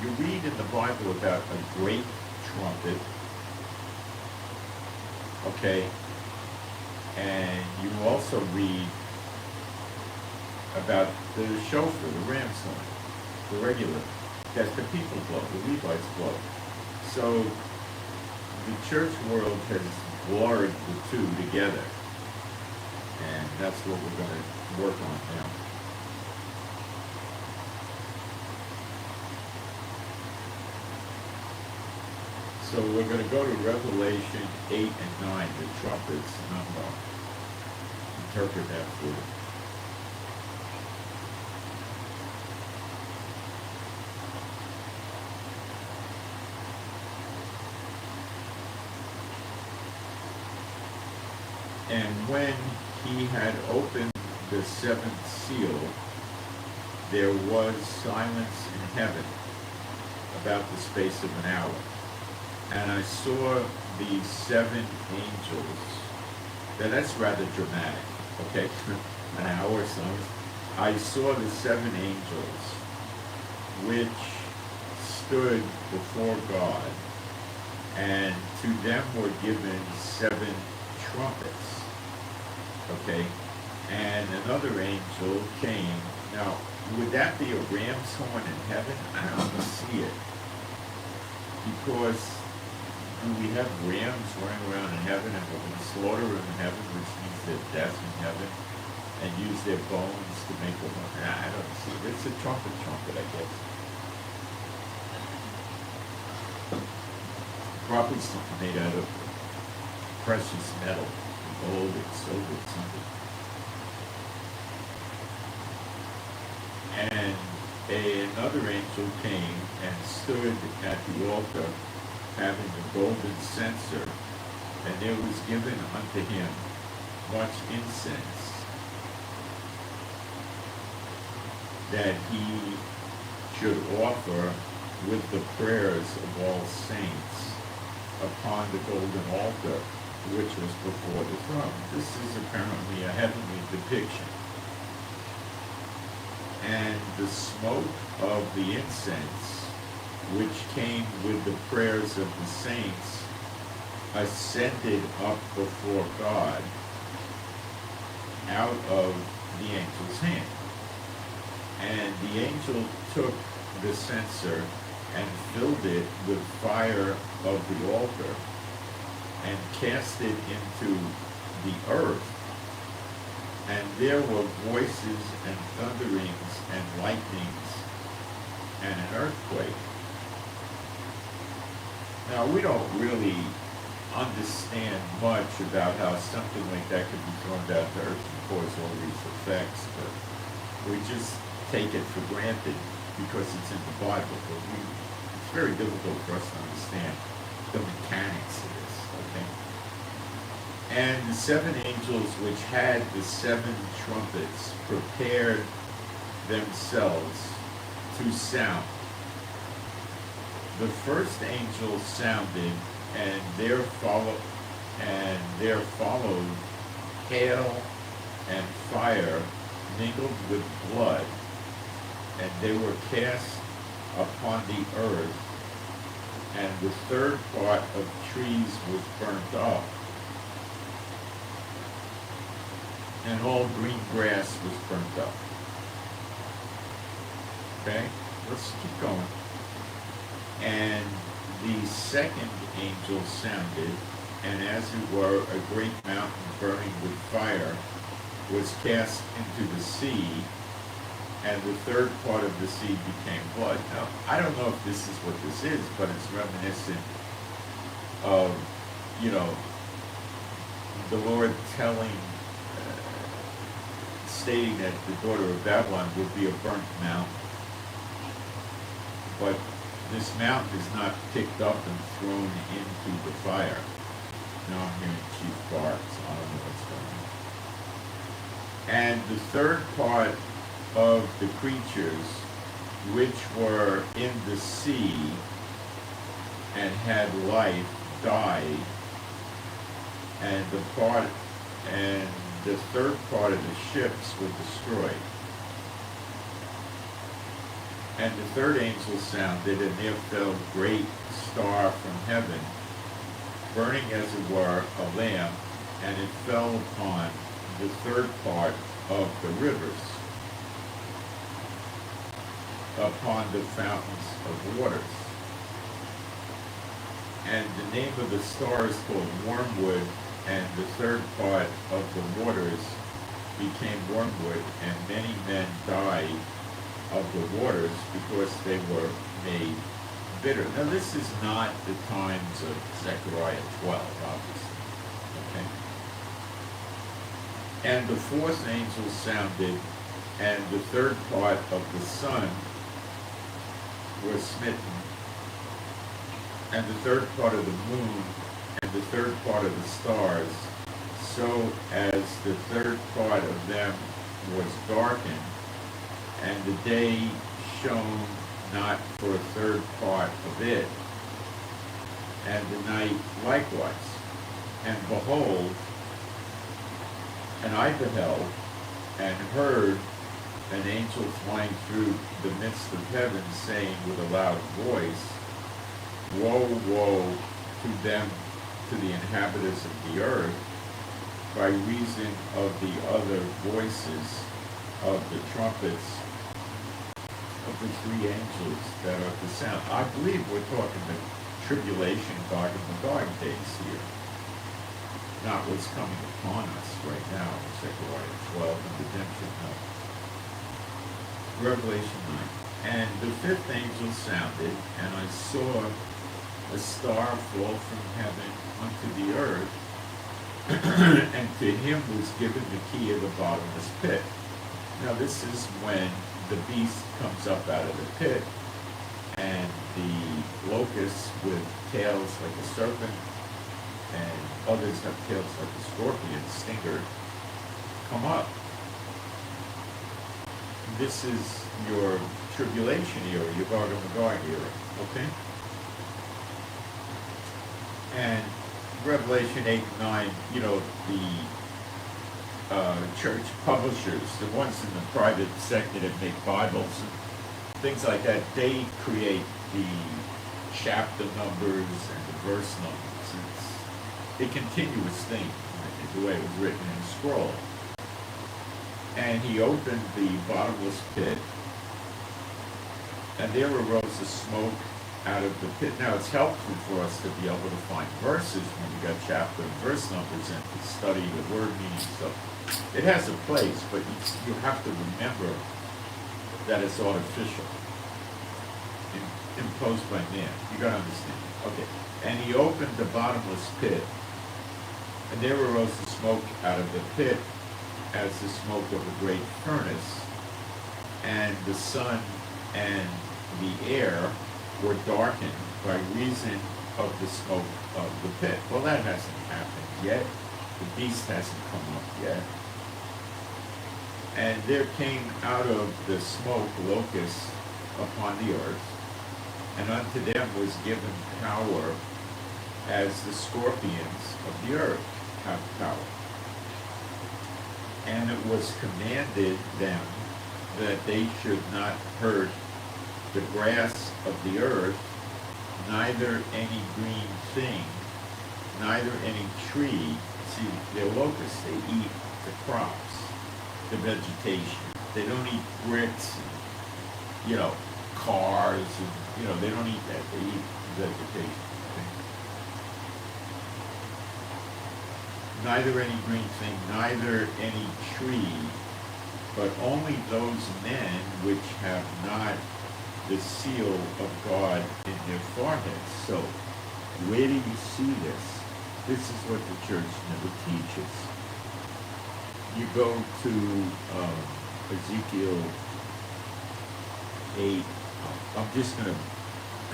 Speaker 1: you read in the Bible about a great trumpet, okay, and you also read about the shofar, the ram's horn, the regular, that the people blow, the Levites blow. So the church world has blurred the two together, and that's what we're going to work on now. So we're going to go to Revelation 8 and 9, the trumpets, and I'm going to interpret that for you. And when he had opened the seventh seal, there was silence in heaven about the space of an hour. And I saw the seven angels. Now that's rather dramatic, okay? An hour, so I saw the seven angels which stood before God, and to them were given seven trumpets. Okay, and another angel came. Now, would that be a ram's horn in heaven? I don't see it. Because do we have rams running around in heaven and we're going to slaughter them in heaven, which means their death in heaven, and use their bones to make them? I don't see it. It's a trumpet, I guess. Probably something made out of precious metal. Gold, silver, something. And another angel came and stood at the altar, having a golden censer, and there was given unto him much incense, that he should offer with the prayers of all saints upon the golden altar, which was before the throne. This is apparently a heavenly depiction. And the smoke of the incense, which came with the prayers of the saints, ascended up before God out of the angel's hand. And the angel took the censer and filled it with fire of the altar, and cast it into the earth. And there were voices and thunderings and lightnings and an earthquake. Now, we don't really understand much about how something like that could be thrown down to earth and cause all these effects, but we just take it for granted because it's in the Bible. But it's very difficult for us to understand the mechanics of this, okay? And the seven angels which had the seven trumpets prepared themselves to sound. The first angel sounded, and there followed hail and fire mingled with blood, and they were cast upon the earth, and the third part of trees was burnt up, and all green grass was burnt up. Okay, let's keep going. And the second angel sounded, and as it were, a great mountain burning with fire was cast into the sea, and the third part of the sea became blood. Now, I don't know if this is what this is, but it's reminiscent of, the Lord stating that the daughter of Babylon would be a burnt mountain. But this mountain is not picked up and thrown into the fire. Now I'm hearing chief barks. I don't know what's going on. And the third part of the creatures which were in the sea and had life died, and the third part of the ships were destroyed. And the third angel sounded, and there fell a great star from heaven, burning as it were a lamp, and it fell upon the third part of the rivers, upon the fountains of waters. And the name of the star is called Wormwood, and the third part of the waters became wormwood, and many men died of the waters because they were made bitter. Now this is not the times of Zechariah 12, obviously. Okay? And the fourth angel sounded, and the third part of the sun was smitten, and the third part of the moon, and the third part of the stars, so as the third part of them was darkened, and the day shone not for a third part of it, and the night likewise. And behold, and I beheld and heard an angel flying through the midst of heaven, saying with a loud voice, Woe, woe to them, to the inhabitants of the earth, by reason of the other voices of the trumpets of the three angels that are to sound. I believe we're talking the tribulation, Gog and Magog days here, not what's coming upon us right now in Zechariah 12 and redemption. No. Revelation 9. And the fifth angel sounded, and I saw a star fall from heaven unto the earth, and to him was given the key of the bottomless pit. Now this is when the beast comes up out of the pit, and the locusts with tails like a serpent, and others have tails like a scorpion, stinger, come up. This is your tribulation era, your Gog and Magog era, okay? And Revelation 8 and 9, you know, the church publishers, the ones in the private sector that make Bibles and things like that, they create the chapter numbers and the verse numbers. It's a continuous thing, the way it was written in the scroll. And he opened the bottomless pit, and there arose a smoke out of the pit. Now it's helpful for us to be able to find verses when we got chapter and verse numbers and to study the word meaning stuff. It has a place, but you have to remember that it's artificial, imposed by man. You gotta understand. Okay. And he opened the bottomless pit, and there arose the smoke out of the pit as the smoke of a great furnace, and the sun and the air were darkened by reason of the smoke of the pit. Well, that hasn't happened yet. The beast hasn't come up yet. And there came out of the smoke locusts upon the earth, and unto them was given power as the scorpions of the earth have power. And it was commanded them that they should not hurt the grass of the earth, neither any green thing, neither any tree. See, they're locusts, they eat the crops, the vegetation. They don't eat bricks and, cars and, they don't eat that. They eat vegetation. Okay? Neither any green thing, neither any tree, but only those men which have not the seal of God in their foreheads. So, where do you see this? This is what the church never teaches. You go to Ezekiel 8. I'm just going to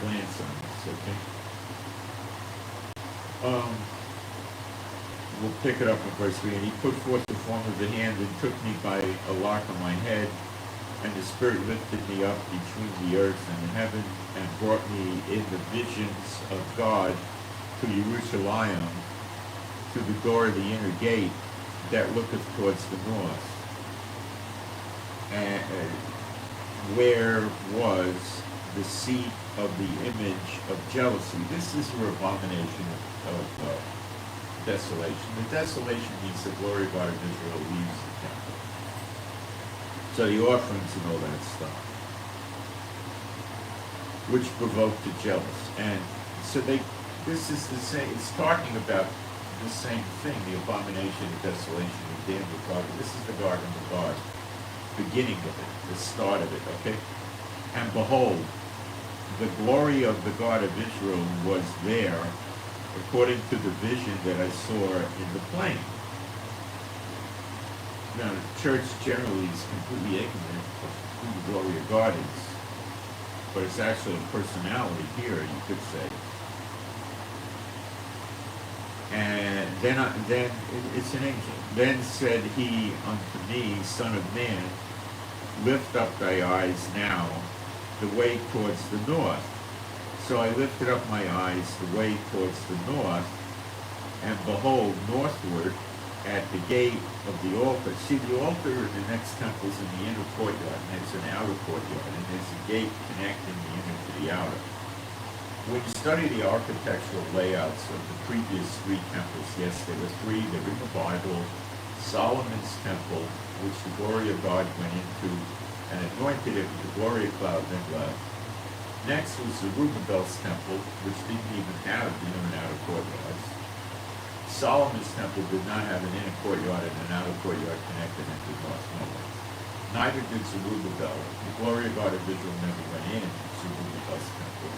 Speaker 1: glance on this, okay? We'll pick it up in verse 3. And he put forth the form of the hand and took me by a lock of my head, and the Spirit lifted me up between the earth and the heaven, and brought me in the visions of God to Jerusalem, to the door of the inner gate that looketh towards the north. And where was the seat of the image of jealousy. This is your abomination of desolation. The desolation means the glory of God of Israel leaves the temple. So the offerings and all that stuff, which provoked the jealous. And so this is the same, it's talking about the same thing, the abomination of desolation in Daniel talking. This is the garden of God, beginning of it, the start of it, okay? And behold, the glory of the God of Israel was there, according to the vision that I saw in the plain. Now, the church generally is completely ignorant of who the glory of God is, but it's actually a personality here, you could say. And then it's an angel. Then said he unto me, Son of man, lift up thy eyes now the way towards the north. So I lifted up my eyes the way towards the north, and behold, northward at the gate of the altar. See, the altar in the next temple is in the inner courtyard, and there's an outer courtyard, and there's a gate connecting the inner to the outer. When you study the architectural layouts of the previous three temples, yes, there were three, they're in the Bible. Solomon's temple, which the glory of God went into and anointed it with the glory of cloud, then left. Next was Zerubbabel's temple, which didn't even have inner and outer courtyards. Solomon's temple did not have an inner courtyard and an outer courtyard connected into north nowhere. Neither did Zerubbabel. The glory of God of Israel never went in Zerubbabel's temple.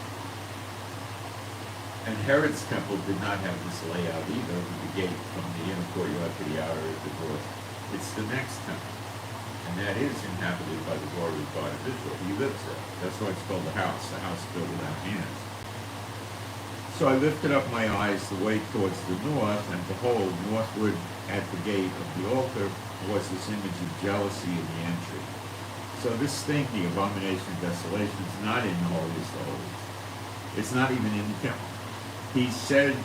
Speaker 1: And Herod's temple did not have this layout either, with the gate from the inner courtyard to the outer at the north. It's the next temple, and that is inhabited by the glory of God of Israel. He lives there. That's why it's called the house built without hands. So I lifted up my eyes the way towards the north, and behold, northward at the gate of the altar was this image of jealousy in the entry. So this thing, the abomination of desolation, is not in the holiest of holies. It's not even in the temple. He said,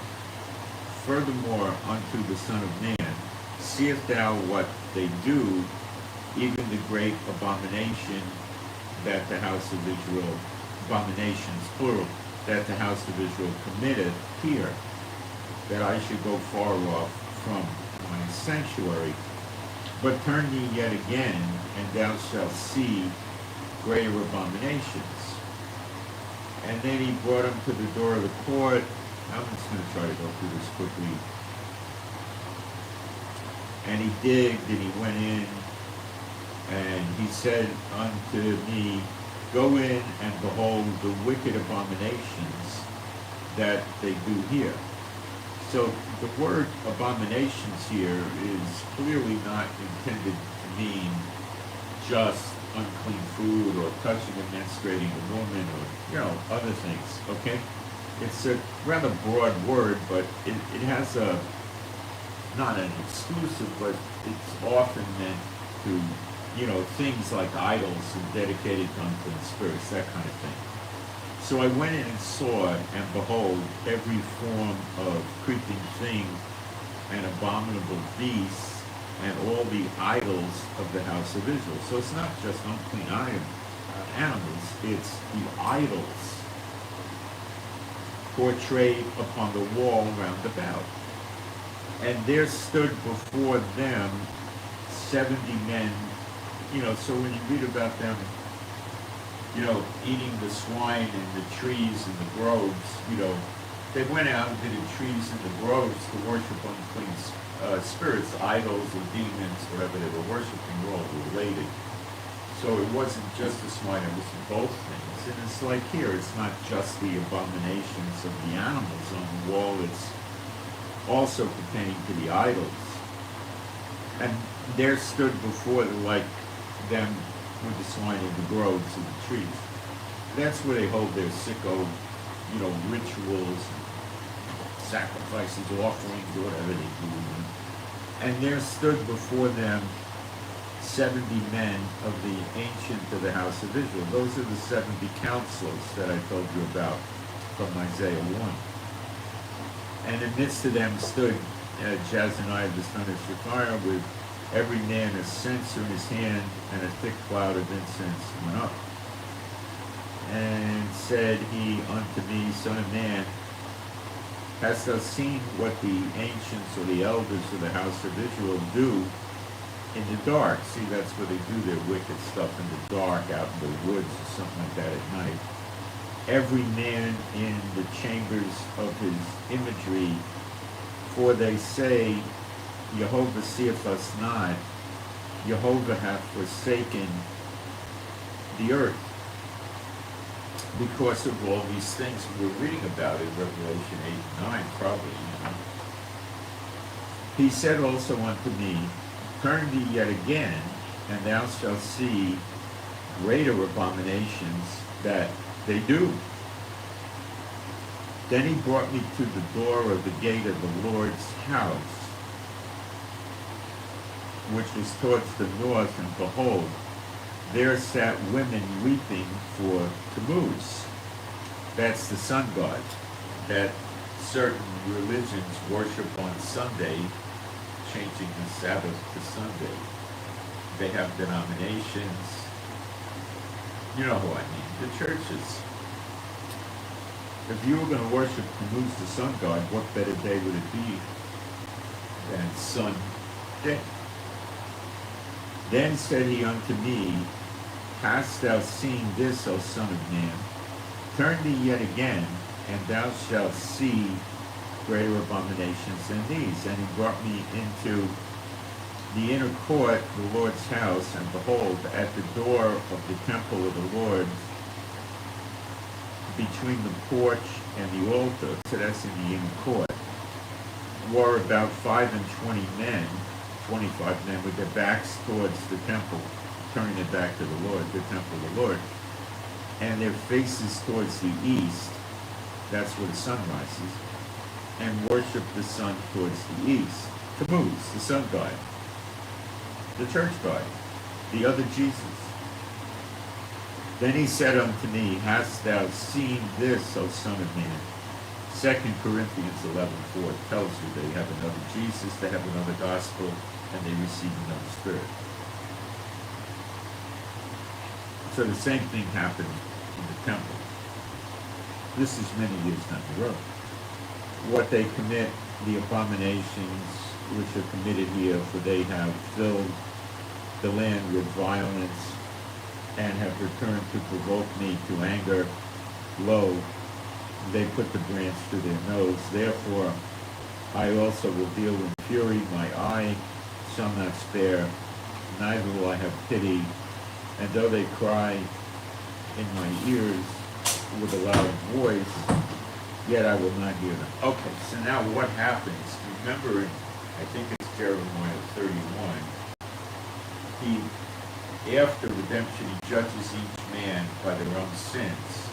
Speaker 1: furthermore, unto the Son of Man, seest thou what they do, even the great abomination that the house of Israel, abominations, plural, that the house of Israel committeth here, that I should go far off from my sanctuary. But turn ye yet again, and thou shalt see greater abominations. And then he brought him to the door of the court. I'm just going to try to go through this quickly. And he digged, and he went in, and he said unto me, Go in and behold the wicked abominations that they do here. So the word abominations here is clearly not intended to mean just unclean food or touching and menstruating a woman or, other things, okay? It's a rather broad word, but it has a, not an exclusive, but it's often meant to, things like idols and dedicated to unclean spirits, that kind of thing. So I went in and saw, and behold, every form of creeping thing and abominable beasts and all the idols of the house of Israel. So it's not just unclean animals, it's the idols portrayed upon the wall round about. And there stood before them 70 men, so when you read about them, eating the swine and the trees and the groves, they went out into the trees and the groves to worship unclean spirits, idols or demons, whatever they were worshiping, were all related. So it wasn't just the swine, it was both things. And it's like here, it's not just the abominations of the animals on the wall, it's also pertaining to the idols. And there stood before them with the swine in the groves and the trees. That's where they hold their sicko, rituals, sacrifices, offerings, or whatever they do. And there stood before them 70 men of the ancient of the house of Israel. Those are the 70 counselors that I told you about from Isaiah 1. And in the midst of them stood Jazaniah the son of Shephaiah with every man a censer in his hand, and a thick cloud of incense went up. And said he unto me, Son of man, hast thou seen what the ancients or the elders of the house of Israel do in the dark? See, that's where they do their wicked stuff in the dark, out in the woods or something like that at night. Every man in the chambers of his imagery, for they say, Jehovah seeth us not, Jehovah hath forsaken the earth. Because of all these things we're reading about in Revelation 8 and 9, probably, He said also unto me, Turn thee yet again, and thou shalt see greater abominations that they do. Then he brought me to the door of the gate of the Lord's house, which was towards the north, and behold, there sat women weeping for Tammuz. That's the sun god that certain religions worship on Sunday, changing the Sabbath to Sunday. They have denominations. You know who I mean, the churches. If you were going to worship Tammuz, the sun god, what better day would it be than Sunday? Then said he unto me, Hast thou seen this, O son of man? Turn thee yet again, and thou shalt see greater abominations than these. And he brought me into the inner court, the Lord's house, and behold, at the door of the temple of the Lord, between the porch and the altar, so that's in the inner court, were about 25 men with their backs towards the temple, turning their back to the Lord, the temple of the Lord, and their faces towards the east, that's where the sun rises, and worship the sun towards the east. Tammuz, the sun god, the church god, the other Jesus. Then he said unto me, Hast thou seen this, O son of man? 2 Corinthians 11:4 tells you they have another Jesus, they have another gospel, and they receive another spirit. So the same thing happened in the temple. This is many years down the road. What they commit, the abominations which are committed here, for they have filled the land with violence, and have returned to provoke me to anger. Lo, they put the branch to their nose. Therefore, I also will deal in fury. My eye shall not spare, neither will I have pity. And though they cry in my ears with a loud voice, yet I will not hear them. Okay, so now what happens? Remember, I think it's Jeremiah 31, after redemption, he judges each man by their own sins.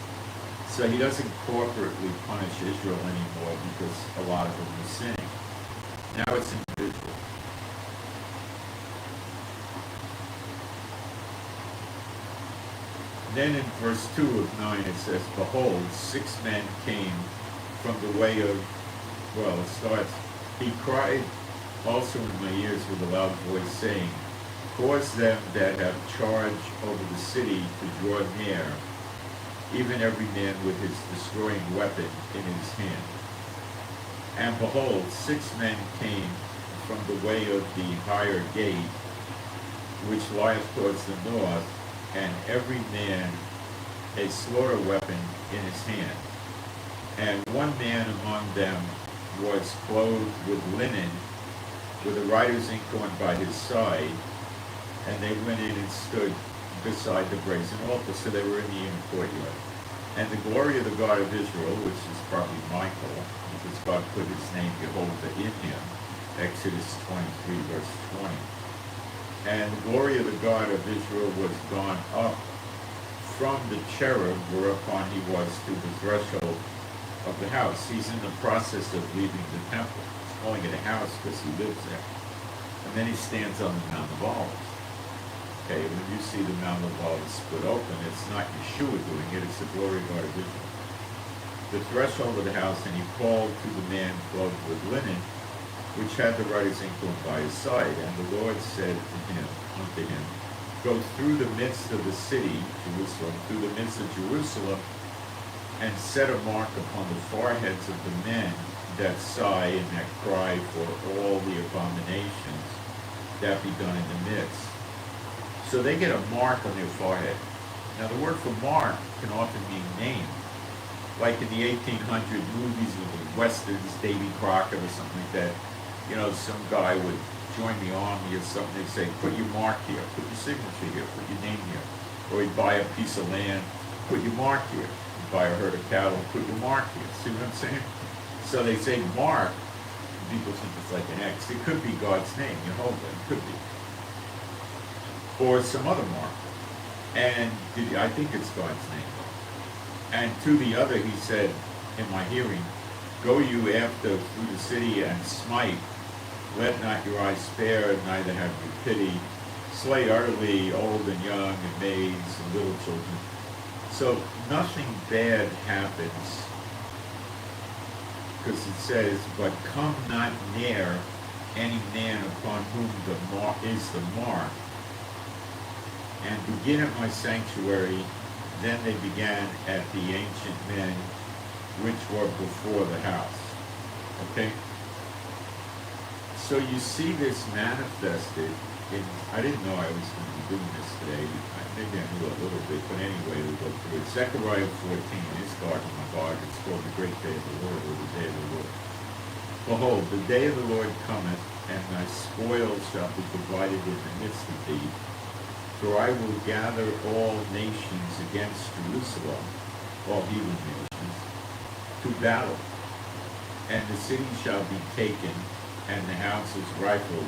Speaker 1: So he doesn't corporately punish Israel anymore because a lot of them were sinning. Now it's individual. Then in verse 2 of 9 it says, Behold, 6 men came from the way of, well, it starts, He cried also in my ears with a loud voice, saying, Cause them that have charge over the city to draw near, even every man with his destroying weapon in his hand. And behold, 6 men came from the way of the higher gate, which lieth towards the north, and every man a slaughter weapon in his hand. And one man among them was clothed with linen, with a writer's inkhorn by his side, and they went in and stood beside the brazen altar. So they were in the inner courtyard. And the glory of the God of Israel, which is probably Michael, because God put his name Jehovah in him, Exodus 23, verse 20. And the glory of the God of Israel was gone up from the cherub whereupon he was to the threshold of the house. He's in the process of leaving the temple. He's calling it a house because he lives there. And then he stands on the Mount of Olives. Okay, when you see the Mount of Olives split open, it's not Yeshua doing it, it's the glory of God of Israel. The threshold of the house, and he called to the man clothed with linen, which had the writer's inkhorn by his side. And the Lord said unto him, go through the midst of the city, Jerusalem, through the midst of Jerusalem, and set a mark upon the foreheads of the men that sigh and that cry for all the abominations that be done in the midst. So they get a mark on their forehead. Now the word for mark can often mean name. Like in the 1800 movies with the westerns, Davy Crockett or something like that, you know, some guy would join the army or something, they'd say, put your mark here, put your signature here, put your name here. Or he'd buy a piece of land, put your mark here. He'd buy a herd of cattle, put your mark here. See what I'm saying? So they say mark, people think it's like an X. It could be God's name, Jehovah, it could be. Or some other mark. And I think it's God's name. And to the other he said, in my hearing, go you after through the city and smite. Let not your eyes spare, neither have you pity. Slay utterly old and young and maids and little children. So nothing bad happens. Because it says, but come not near any man upon whom the mark is the mark. And begin at my sanctuary. Then they began at the ancient men which were before the house. Okay? So you see this manifested in, I didn't know I was going to be doing this today. Maybe I knew a little bit, but anyway, we'll go through it. Zechariah 14 is God, oh my God, it's called the great day of the Lord, or the day of the Lord. Behold, the day of the Lord cometh, and thy spoils shall be divided in the midst of thee. For I will gather all nations against Jerusalem, all heathen nations, to battle. And the city shall be taken, and the houses rifled,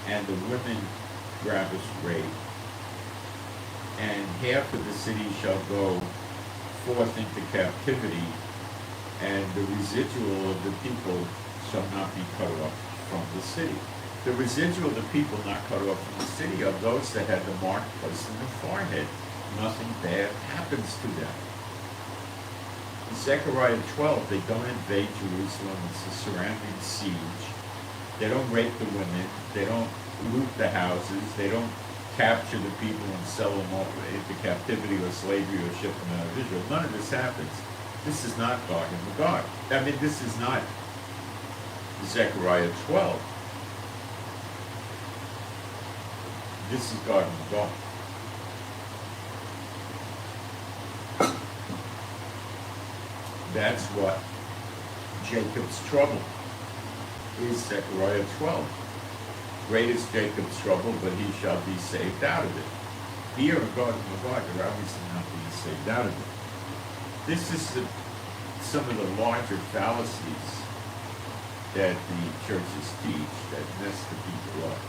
Speaker 1: and the women ravished raped. And half of the city shall go forth into captivity, and the residual of the people shall not be cut off from the city. The residual of the people not cut off from the city are those that had the mark placed in their forehead. Nothing bad happens to them. In Zechariah 12, they don't invade Jerusalem. It's a surrounding siege. They don't rape the women. They don't loot the houses. They don't capture the people and sell them off into captivity or slavery or ship them out of Israel. None of this happens. This is not Gog and Magog. I mean, this is not Zechariah 12. This is Gog and Magog. That's what Jacob's trouble is, Zechariah 12. Great is Jacob's trouble, but he shall be saved out of it. Here in Gog and Magog are obviously not being saved out of it. This is some of the larger fallacies that the churches teach that mess the people up.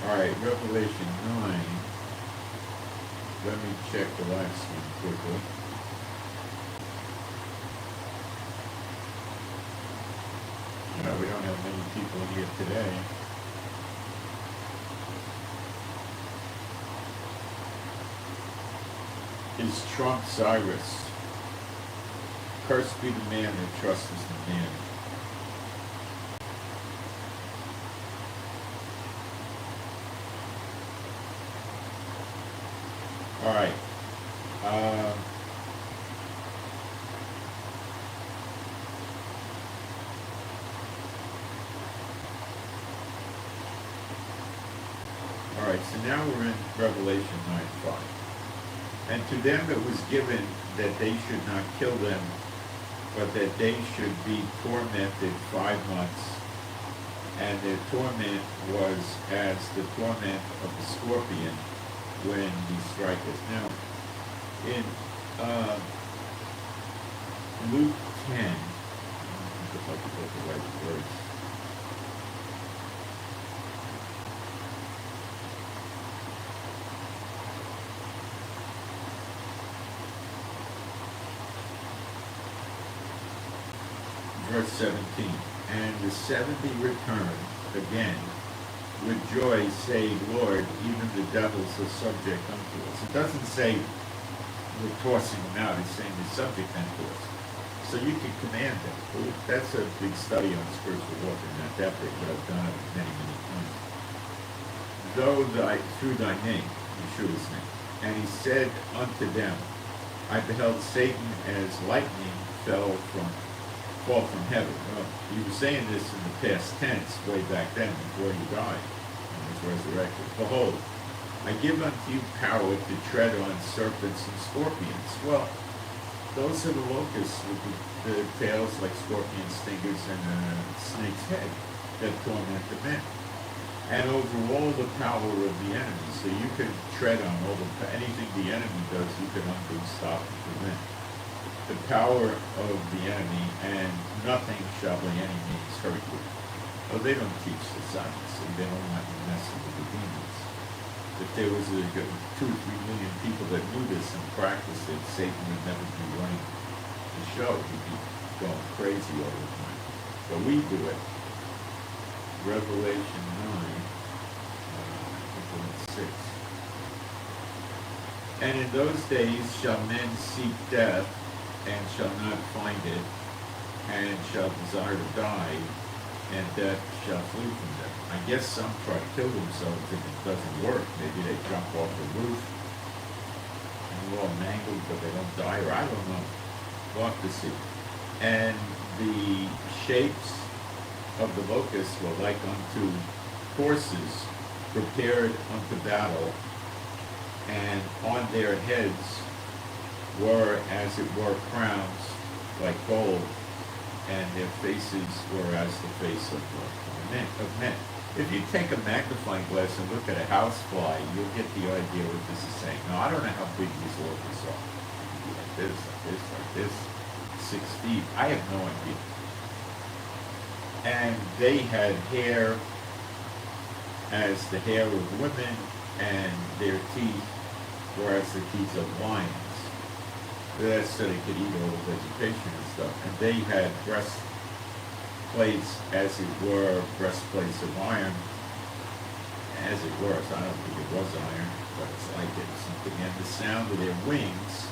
Speaker 1: All right, Revelation 9. Let me check the last one quickly. No, we don't have many people here today. Is Trump Cyrus? Cursed be the man that trusts the man. All right. All right, so now we're in Revelation 9:5. And to them it was given that they should not kill them, but that they should be tormented 5 months. And their torment was as the torment of the scorpion when he striketh. Now, in Luke 10, if I could get the right verse. Verse 17, and the 70 returned again with joy, saying, Lord, even the devils are subject unto us. It doesn't say we're tossing them out, it's saying they're subject unto us. So you can command them. Well, that's a big study on spiritual warfare, not that big, but I've done it many, many times. Through thy name, Yeshua's name. And he said unto them, I beheld Satan as lightning fall from heaven. Well, he was saying this in the past tense way back then before he died and was resurrected. Behold, I give unto you power to tread on serpents and scorpions. Well, those are the locusts with the tails like scorpion stingers and a snake's head that torment the men. And over all the power of the enemy. So you can tread on anything the enemy does, you can undo, stop, and prevent. The power of the enemy, and nothing shall by any means hurt you. Oh, they don't teach the science, and they don't want you messing with the demons. If there was 2 or 3 million people that knew this and practiced it, Satan would never be running the show. He'd be going crazy all the time. But we do it. Revelation 9, 6. And in those days shall men seek death, and shall not find it, and shall desire to die, and death shall flee from them. I guess some try to kill themselves if it doesn't work. Maybe they jump off the roof, and they're all mangled, but they don't die, or I don't know. We'll have to see. And the shapes of the locusts were like unto horses prepared unto battle, and on their heads were as it were crowns like gold, and their faces were as the face of men. If you take a magnifying glass and look at a housefly, you'll get the idea what this is saying. Now, I don't know how big these locusts are. Like this, like this, 6 feet. I have no idea. And they had hair as the hair of women, and their teeth were as the teeth of lions. That's so they could eat all the vegetation and stuff. And they had breastplates, as it were, breastplates of iron, as it were. So I don't think it was iron, but it's like it or something. And the sound of their wings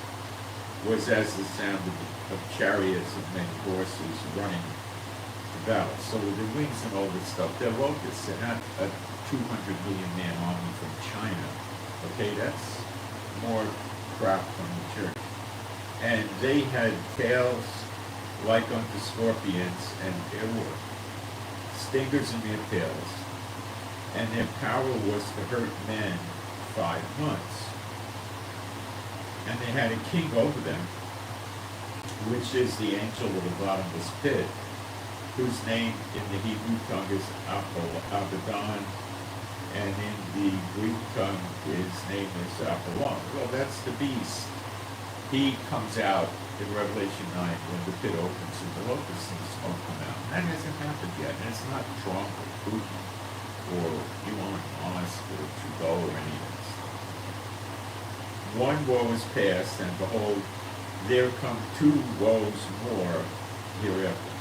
Speaker 1: was as the sound of chariots of many horses running to battle. So with the wings and all this stuff, they're locusts. They're not a 200 million man army from China. Okay, that's more crap from the church. And they had tails like unto scorpions, and there were stingers in their tails. And their power was to hurt men 5 months. And they had a king over them, which is the angel of the bottomless pit, whose name in the Hebrew tongue is Abaddon, and in the Greek tongue his name is Apollon. Well, that's the beast. He comes out in Revelation 9 when the pit opens and the locusts and the smoke come out. That hasn't happened yet. And it's not Trump or Putin or Elon Musk or Trudeau or any of this. One woe is past, and behold, there come 2 woes more hereafter.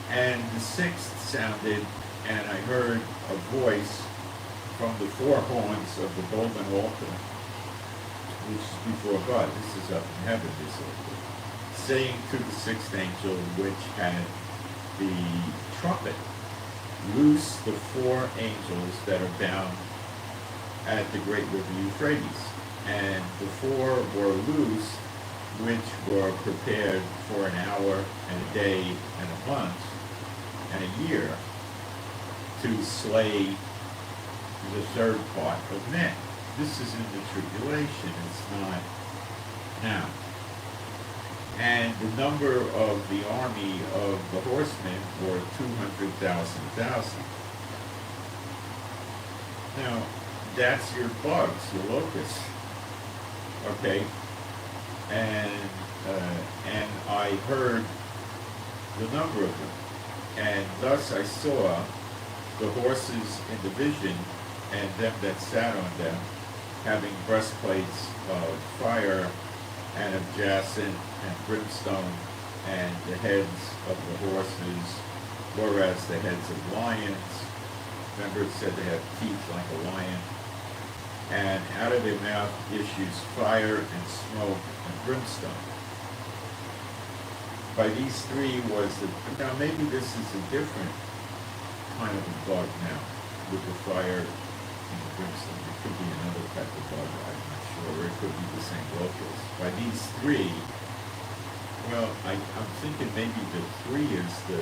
Speaker 1: And the 6th sounded, and I heard a voice from the 4 horns of the golden altar, which is before God. This is up in heaven, this altar, saying to the 6th angel, which had the trumpet, loose the 4 angels that are bound at the great river Euphrates. And the 4 were loose, which were prepared for an hour and a day and a month and a year to slay the 3rd part of men. This is in the tribulation, it's not now. And the number of the army of the horsemen were 200,000. Now, that's your bugs, your locusts. Okay? And I heard the number of them. And thus I saw the horses in the vision, and them that sat on them, having breastplates of fire and of jacinth and brimstone, and the heads of the horses were as the heads of lions. Remember, it said they have teeth like a lion. And out of their mouth issues fire and smoke and brimstone. by these three was the, now maybe this is a different kind of a bug now, with the fire and the brimstone. It could be another type of bug, I'm not sure, or it could be the same locust. By these three, well, I'm thinking maybe the three is the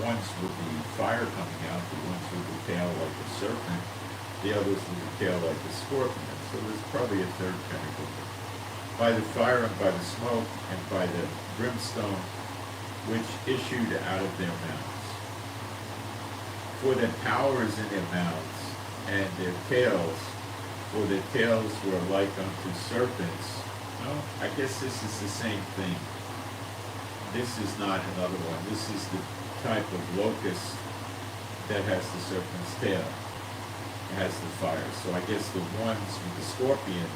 Speaker 1: ones with the fire coming out, the ones with the tail like a serpent, the others with the tail like a scorpion. So there's probably a third chemical. By the fire and by the smoke and by the brimstone which issued out of their mouths. For their power is in their mouths, and their tails, for their tails were like unto serpents. No, I guess this is the same thing. This is not another one. This is the type of locust that has the serpent's tail. It has the fire. So I guess the ones with the scorpion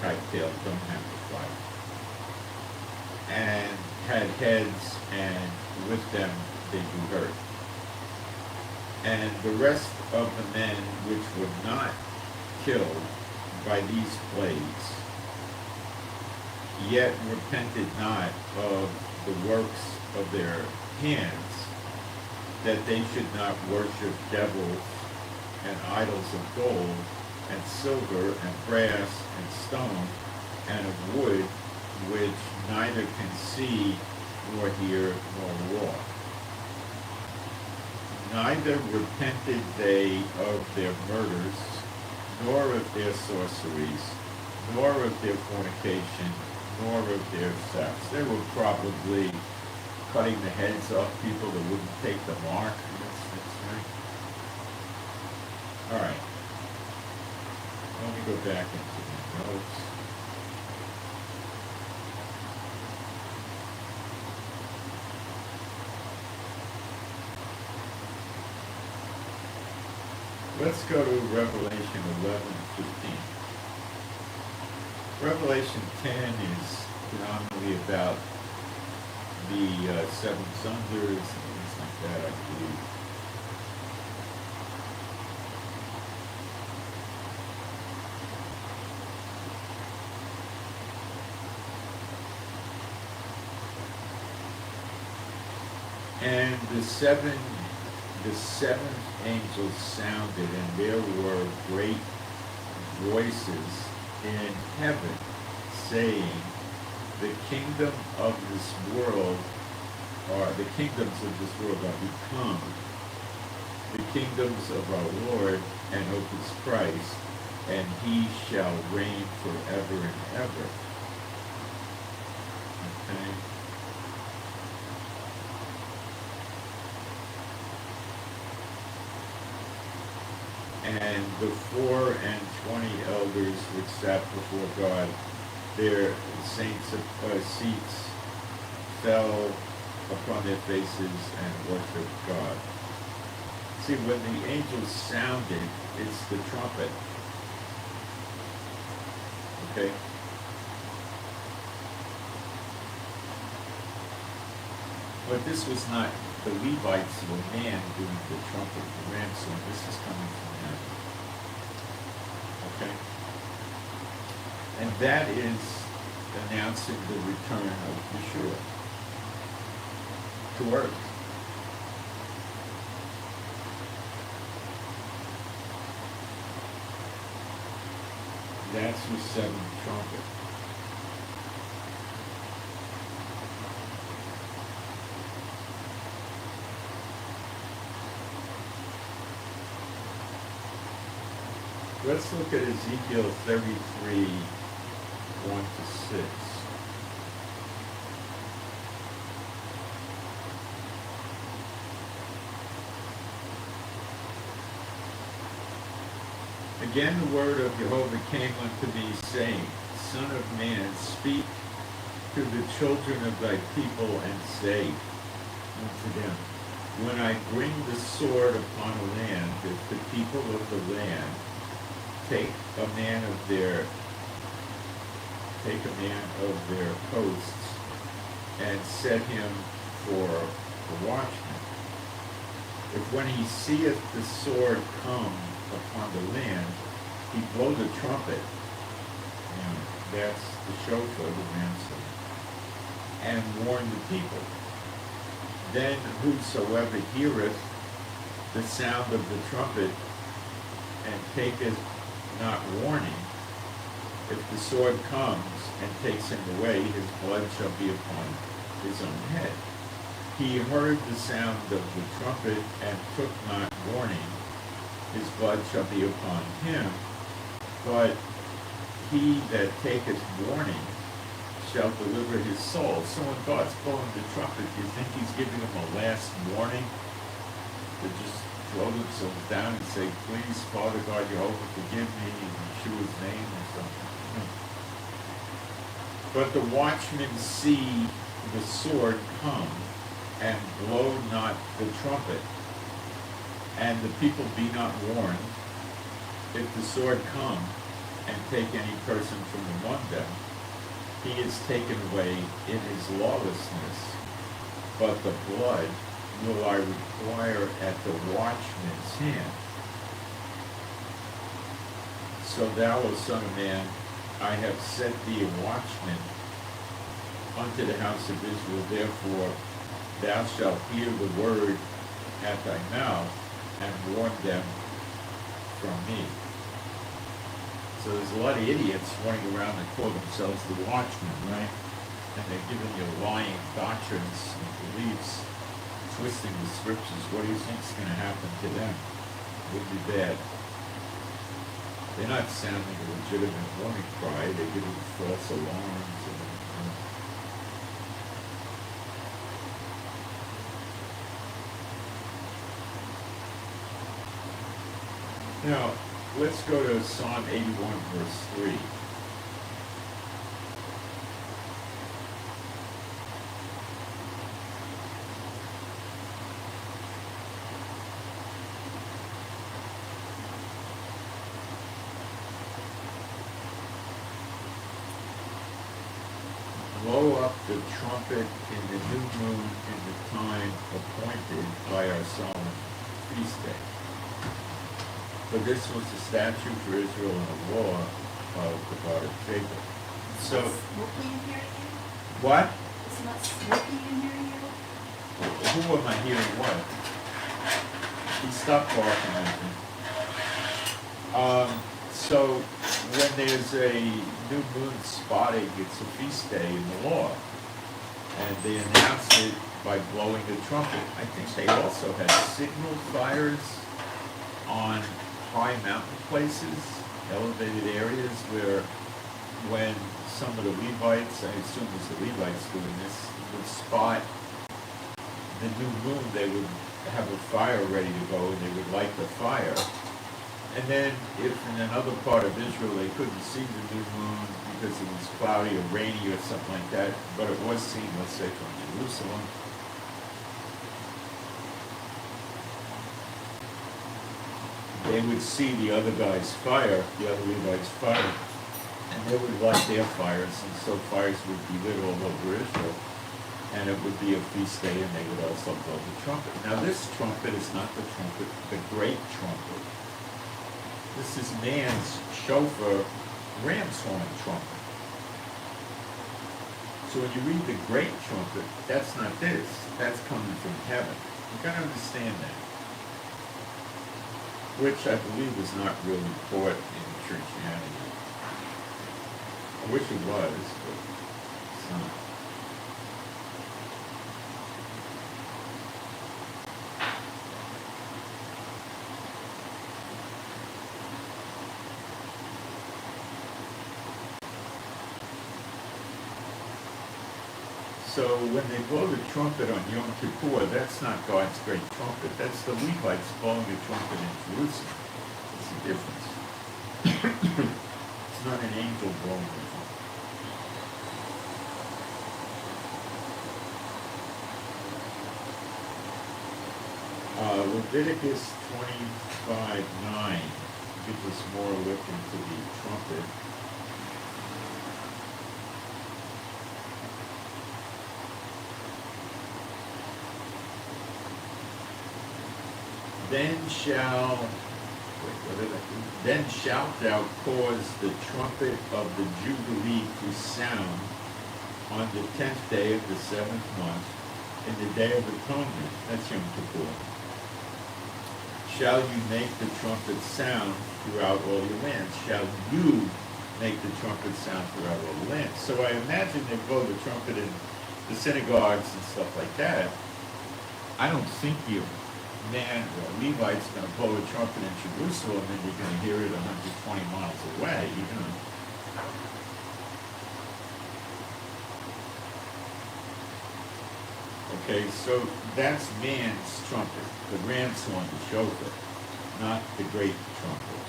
Speaker 1: type tail don't have the fire. And had heads, and with them they do hurt. And the rest of the men which were not killed by these plagues, yet repented not of the works of their hands, that they should not worship devils and idols of gold and silver and brass and stone and of wood, which neither can see nor hear nor walk. Neither repented they of their murders, nor of their sorceries, nor of their fornication, nor of their thefts. They were probably cutting the heads off people that wouldn't take the mark. That's right. All right. Let me go back into the notes. Let's go to Revelation 11:15. Revelation 10 is predominantly about the seven thunders and things like that, I believe. And the seventh angel sounded, and there were great voices in heaven saying, the kingdom of this world, or the kingdoms of this world are become the kingdoms of our Lord and of his Christ, and he shall reign forever and ever. Okay? And the 24 elders which sat before God, their saints' seats fell upon their faces and worshiped God. See, when the angels sounded, it's the trumpet. Okay? But this was not the Levites or man doing the trumpet, the ram's horn. This is coming from heaven. Okay? And that is announcing the return of Yeshua to earth. That's the seventh trumpet. Let's look at Ezekiel 33, 1 to 6. Again the word of Jehovah came unto me, saying, Son of man, speak to the children of thy people, and say unto them, when I bring the sword upon a land, if the people of the land take a man of their posts, and set him for a watchman. If when he seeth the sword come upon the land, he blow the trumpet, and that's the shofar, the ram's horn. and warn the people. Then whosoever heareth the sound of the trumpet and taketh not warning, if the sword comes and takes him away, his blood shall be upon his own head. He heard the sound of the trumpet and took not warning, his blood shall be upon him. But he that taketh warning shall deliver his soul. So when God's blowing the trumpet, do you think he's giving him a last warning to just throw themselves down and say, please, Father God, Jehovah, forgive me in Yeshua's name or something? No. But the watchmen see the sword come and blow not the trumpet, and the people be not warned. If the sword come and take any person from among them, he is taken away in his lawlessness, but the blood will I require at the watchman's hand. So thou, O son of man, I have set thee a watchman unto the house of Israel. Therefore thou shalt hear the word at thy mouth and warn them from me. So there's a lot of idiots running around that call themselves the Watchmen, right? And they're giving you lying doctrines and beliefs, twisting the scriptures. What do you think is going to happen to them? It would be bad. They're not sounding a legitimate warning cry. They're giving false alarms. Now, let's go to Psalm 81, verse 3. Blow up the trumpet in the new moon in the time appointed by our solemn feast day. So this was the statute for Israel and the law of the God of Jacob. So,
Speaker 2: Smoky in here again?
Speaker 1: what?
Speaker 2: It's not smoky in here yet?
Speaker 1: Who am I hearing what? He stopped barking at me. So when there's a new moon spotting, it's a feast day in the law. And they announced it by blowing the trumpet. I think they also had signal fires on high mountain places, elevated areas where when some of the Levites, I assume it was the Levites doing this, would spot the new moon, they would have a fire ready to go and they would light the fire. And then if in another part of Israel they couldn't see the new moon because it was cloudy or rainy or something like that, but it was seen, let's say, from Jerusalem, they would see the other guy's fire, the other Levi's fire, and they would light their fires, and so fires would be lit all over Israel, and it would be a feast day, and they would also blow the trumpet. Now this trumpet is not the trumpet, the great trumpet. This is man's shofar, ram's horn trumpet. So when you read the great trumpet, that's not this, that's coming from heaven. You gotta understand that. Which I believe is not really taught in Christianity. I wish it was, but it's not. So when they blow the trumpet on Yom Kippur, that's not God's great trumpet. That's the Levites blowing the trumpet in Jerusalem. That's the difference. It's not an angel blowing the trumpet. Leviticus 25:9 gives us more look into the trumpet. Then shalt thou cause the trumpet of the Jubilee to sound on the 10th day of the 7th month, in the day of atonement, that's Yom Kippur, shall you make the trumpet sound throughout all your lands. Shall you make the trumpet sound throughout all the lands. So I imagine they blow the trumpet in the synagogues and stuff like that. I don't think you man or Levites going to blow a trumpet in Jerusalem and you're going to hear it 120 miles away, you know. Okay, so that's man's trumpet, the ram's horn, the shofar, not the great trumpet,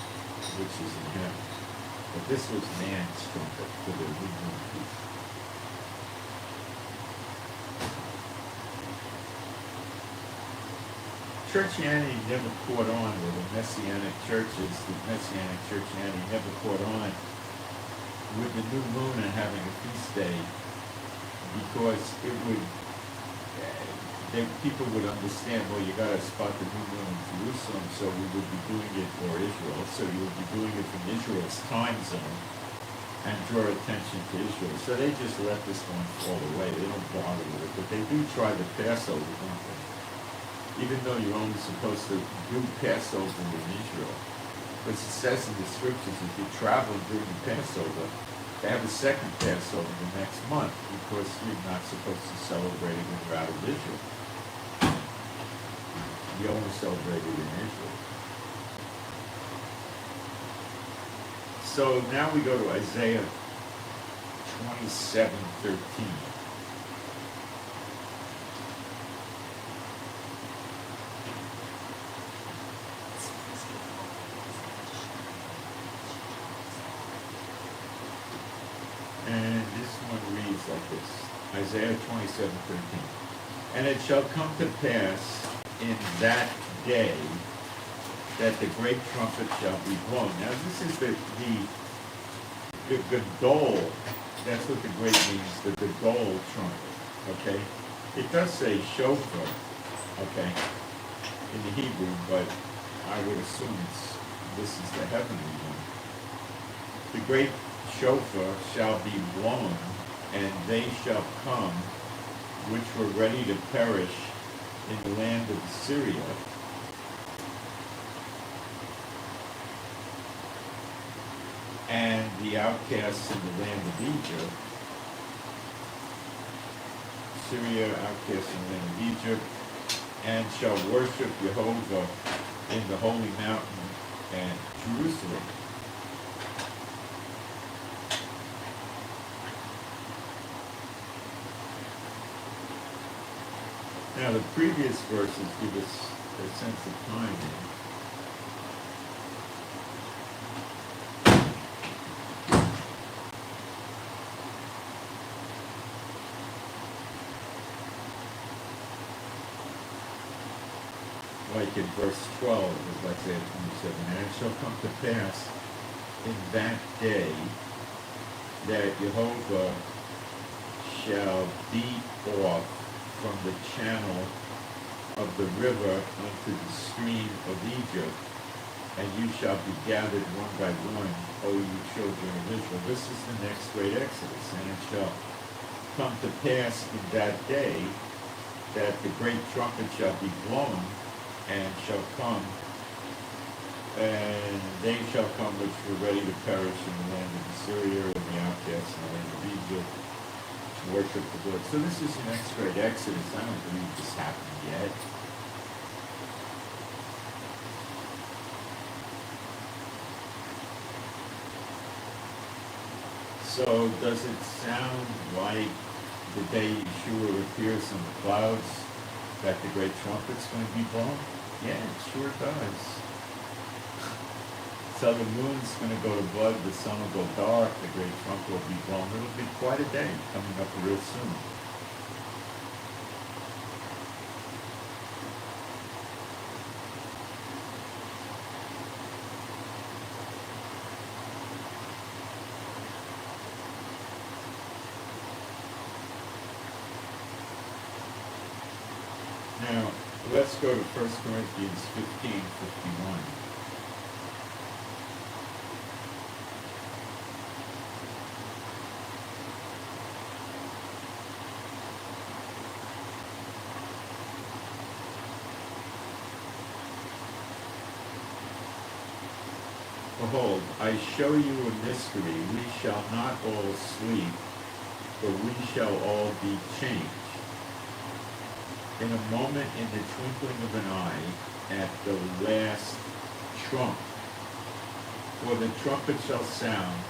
Speaker 1: which is in heaven. But this was man's trumpet for the new moon feast. Churchianity never caught on with the Messianic churches. The Messianic Churchianity never caught on with the new moon and having a feast day, because it would, people would understand, well, you got to spot the new moon in Jerusalem, so we would be doing it for Israel. So you would be doing it from Israel's time zone and draw attention to Israel. So they just let this one fall away. They don't bother with it, but they do try the Passover, don't they? Even though you're only supposed to do Passover in Israel. But it says in the scriptures, if you're traveling during the Passover, they have a second Passover the next month, because you're not supposed to celebrate it when you're out of Israel. You only celebrate it in Israel. So now we go to Isaiah 27:13. And this one reads like this, Isaiah 27:13. And it shall come to pass in that day that the great trumpet shall be blown. Now this is the Gadol, that's what the great means, the Gadol trumpet, okay? It does say shofar, okay, in the Hebrew, but I would assume this is the heavenly one. The great shofar shall be blown, and they shall come, which were ready to perish in the land of Syria, and the outcasts in the land of Egypt. Syria, outcasts in the land of Egypt, and shall worship Jehovah in the holy mountain and Jerusalem. Now the previous verses give us a sense of timing. Like in verse 12 of Isaiah 27, and it shall come to pass in that day that Jehovah shall beat off from the channel of the river unto the stream of Egypt, and you shall be gathered one by one, O you children of Israel. This is the next great Exodus. And it shall come to pass in that day that the great trumpet shall be blown, and shall come, and they shall come which were ready to perish in the land of Assyria, and the outcasts in the land of Egypt, worship the Lord. So this is the next great Exodus. I don't believe this happened yet. So does it sound like the day Yeshua appears in the clouds that the great trumpet's going to be blown? Yeah, it sure does. So the moon's going to go to blood, the sun will go dark, the great trumpet will be blown. It'll be quite a day coming up real soon. Now, let's go to 1 Corinthians 15:51. Behold, I show you a mystery. We shall not all sleep, but we shall all be changed. In a moment, in the twinkling of an eye, at the last trump. For the trumpet shall sound,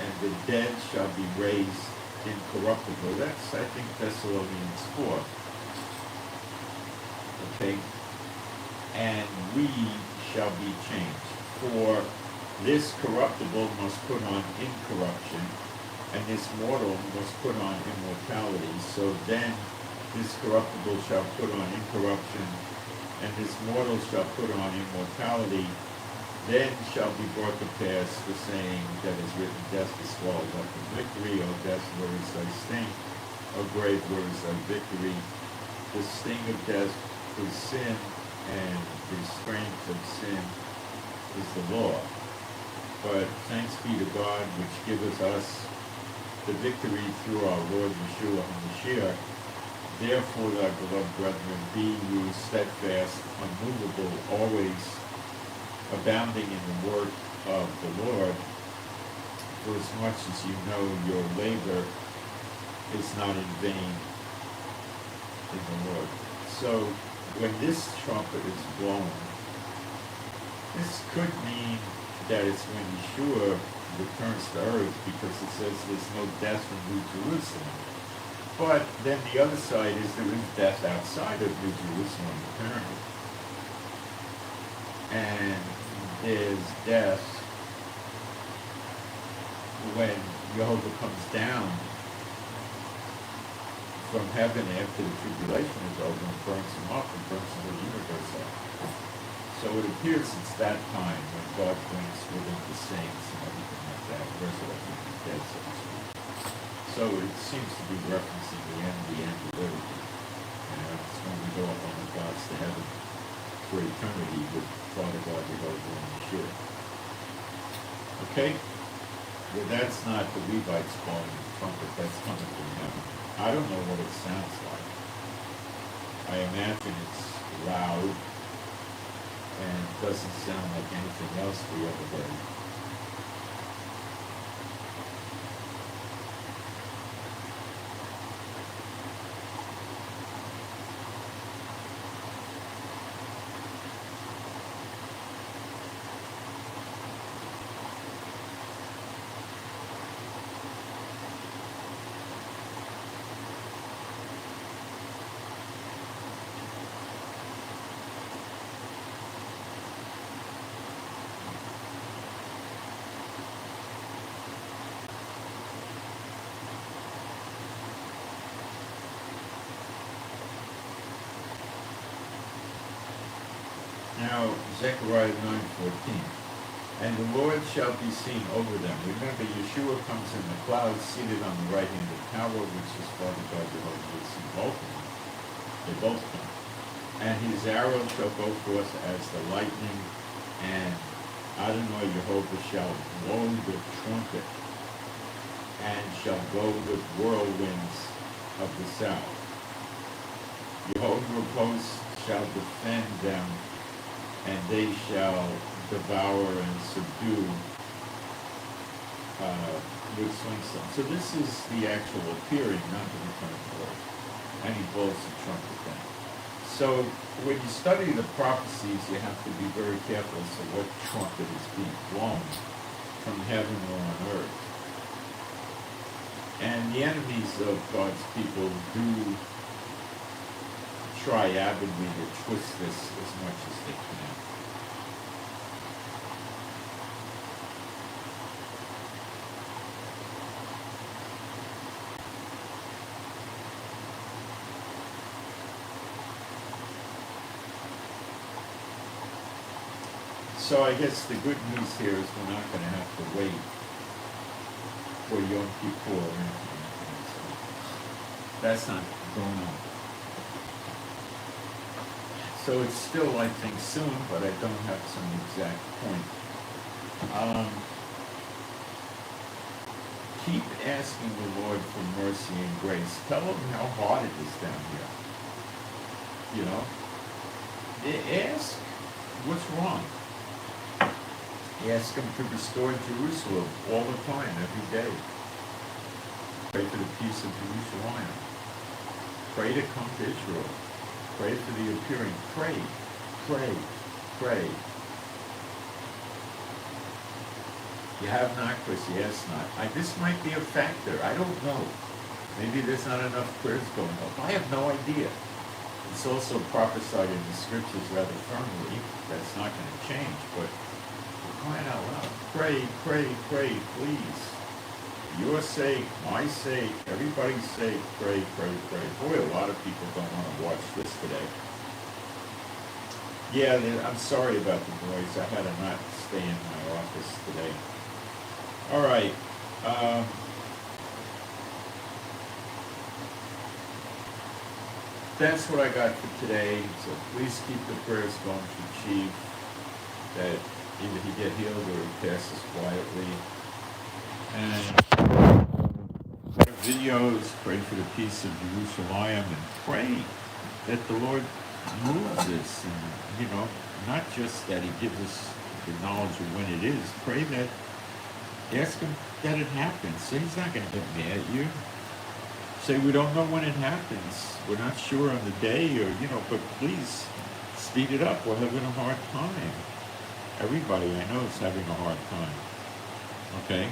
Speaker 1: and the dead shall be raised incorruptible. That's, I think, Thessalonians 4. Okay? And we shall be changed. For this corruptible must put on incorruption, and this mortal must put on immortality. So then this corruptible shall put on incorruption, and this mortal shall put on immortality. Then shall be brought to pass the saying that is written, death is swallowed up in victory. O death, where is thy sting? O grave, where is thy victory? The sting of death is sin, and the strength of sin is the law. But thanks be to God, which giveth us the victory through our Lord Yeshua HaMashiach. Therefore, thy beloved brethren, be ye steadfast, unmovable, always abounding in the work of the Lord, for as much as you know your labor is not in vain in the Lord. So, when this trumpet is blown, this could mean that it's when Yeshua returns to earth, because it says there's no death in New Jerusalem. But then the other side is there is death outside of New Jerusalem, apparently. And there's death when Jehovah comes down from heaven after the tribulation is over and burns him up and burns the whole universe up. So it appears it's that time when God brings with him the saints and everything like that, resurrecting the dead, so to speak. So it seems to be referencing the end of everything. It's when we go up on the clouds to heaven for eternity with Father God, Jehovah, and Yeshua. Okay? Well, that's not the Levites blowing the trumpet, that's coming from heaven. I don't know what it sounds like. I imagine it's loud and doesn't sound like anything else we ever heard. Now, Zechariah 9:14. And the Lord shall be seen over them. Remember, Yeshua comes in the clouds, seated on the right hand of the tower, which is Father God, Jehovah. You'll see both of them. They both come. And his arrow shall go forth as the lightning, and Adonai Jehovah shall blow the trumpet, and shall go with whirlwinds of the south. Jehovah of hosts shall defend them, and they shall devour and subdue with slingstones. So this is the actual appearing, not the return of the Lord. And he blows the trumpet then. So when you study the prophecies, you have to be very careful as to what trumpet is being blown from heaven or on earth. And the enemies of God's people do try avidly to twist this as much as they can. So I guess the good news here is we're not going to have to wait for Yom Kippur or anything. So that's not going on. So it's still, I think, soon, but I don't have some exact point. Keep asking the Lord for mercy and grace. Tell him how hard it is down here. You know? Ask what's wrong. He asks him to restore Jerusalem all the time, every day. Pray for the peace of Jerusalem. Pray to come to Israel. Pray for the appearing. Pray, pray, pray. You have not because you ask not. This might be a factor. I don't know. Maybe there's not enough prayers going up. I have no idea. It's also prophesied in the scriptures rather firmly. That's not going to change, but for crying out loud, pray, pray, pray, please. Your sake, my sake, everybody's sake, pray, pray, pray. Boy, a lot of people don't want to watch this today. Yeah, I'm sorry about the noise. I had to not stay in my office today. All right. That's what I got for today. So please keep the prayers going for Chief, that either he get healed or he passes quietly. And videos, pray for the peace of Jerusalem, and pray that the Lord moves this, and not just that he gives us the knowledge of when it is. Pray that, ask him that it happens. Say he's not going to get mad at you. Say we don't know when it happens. We're not sure on the day, or but please speed it up. We're having a hard time. Everybody I know is having a hard time. Okay?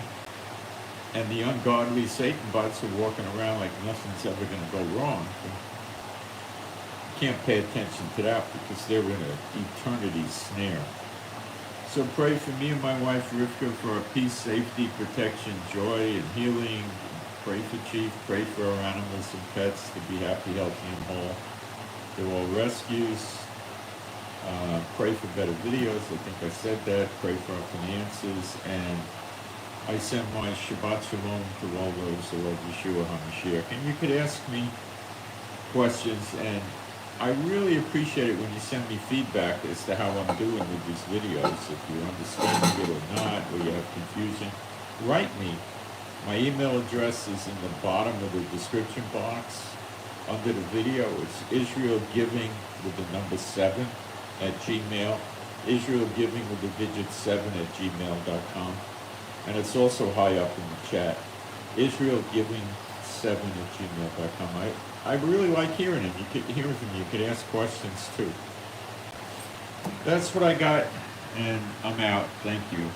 Speaker 1: And the ungodly Satan bots are walking around like nothing's ever going to go wrong. You can't pay attention to that because they're in an eternity snare. So pray for me and my wife Rivka for our peace, safety, protection, joy, and healing. Pray for Chief. Pray for our animals and pets to be happy, healthy, and whole. They're all rescues. Pray for better videos. I think I said that. Pray for our finances. And I send my Shabbat Shalom to all those who love Yeshua HaMashiach. And you could ask me questions, and I really appreciate it when you send me feedback as to how I'm doing with these videos. If you're understanding it or not, or you have confusion, write me. My email address is in the bottom of the description box under the video. It's israelgiving with the number 7 at Gmail. Israelgiving with the digit 7 at gmail.com. And it's also high up in the chat. Israelgiving7 at gmail.com. I really like hearing them. You could hear from you. You could ask questions too. That's what I got, and I'm out. Thank you.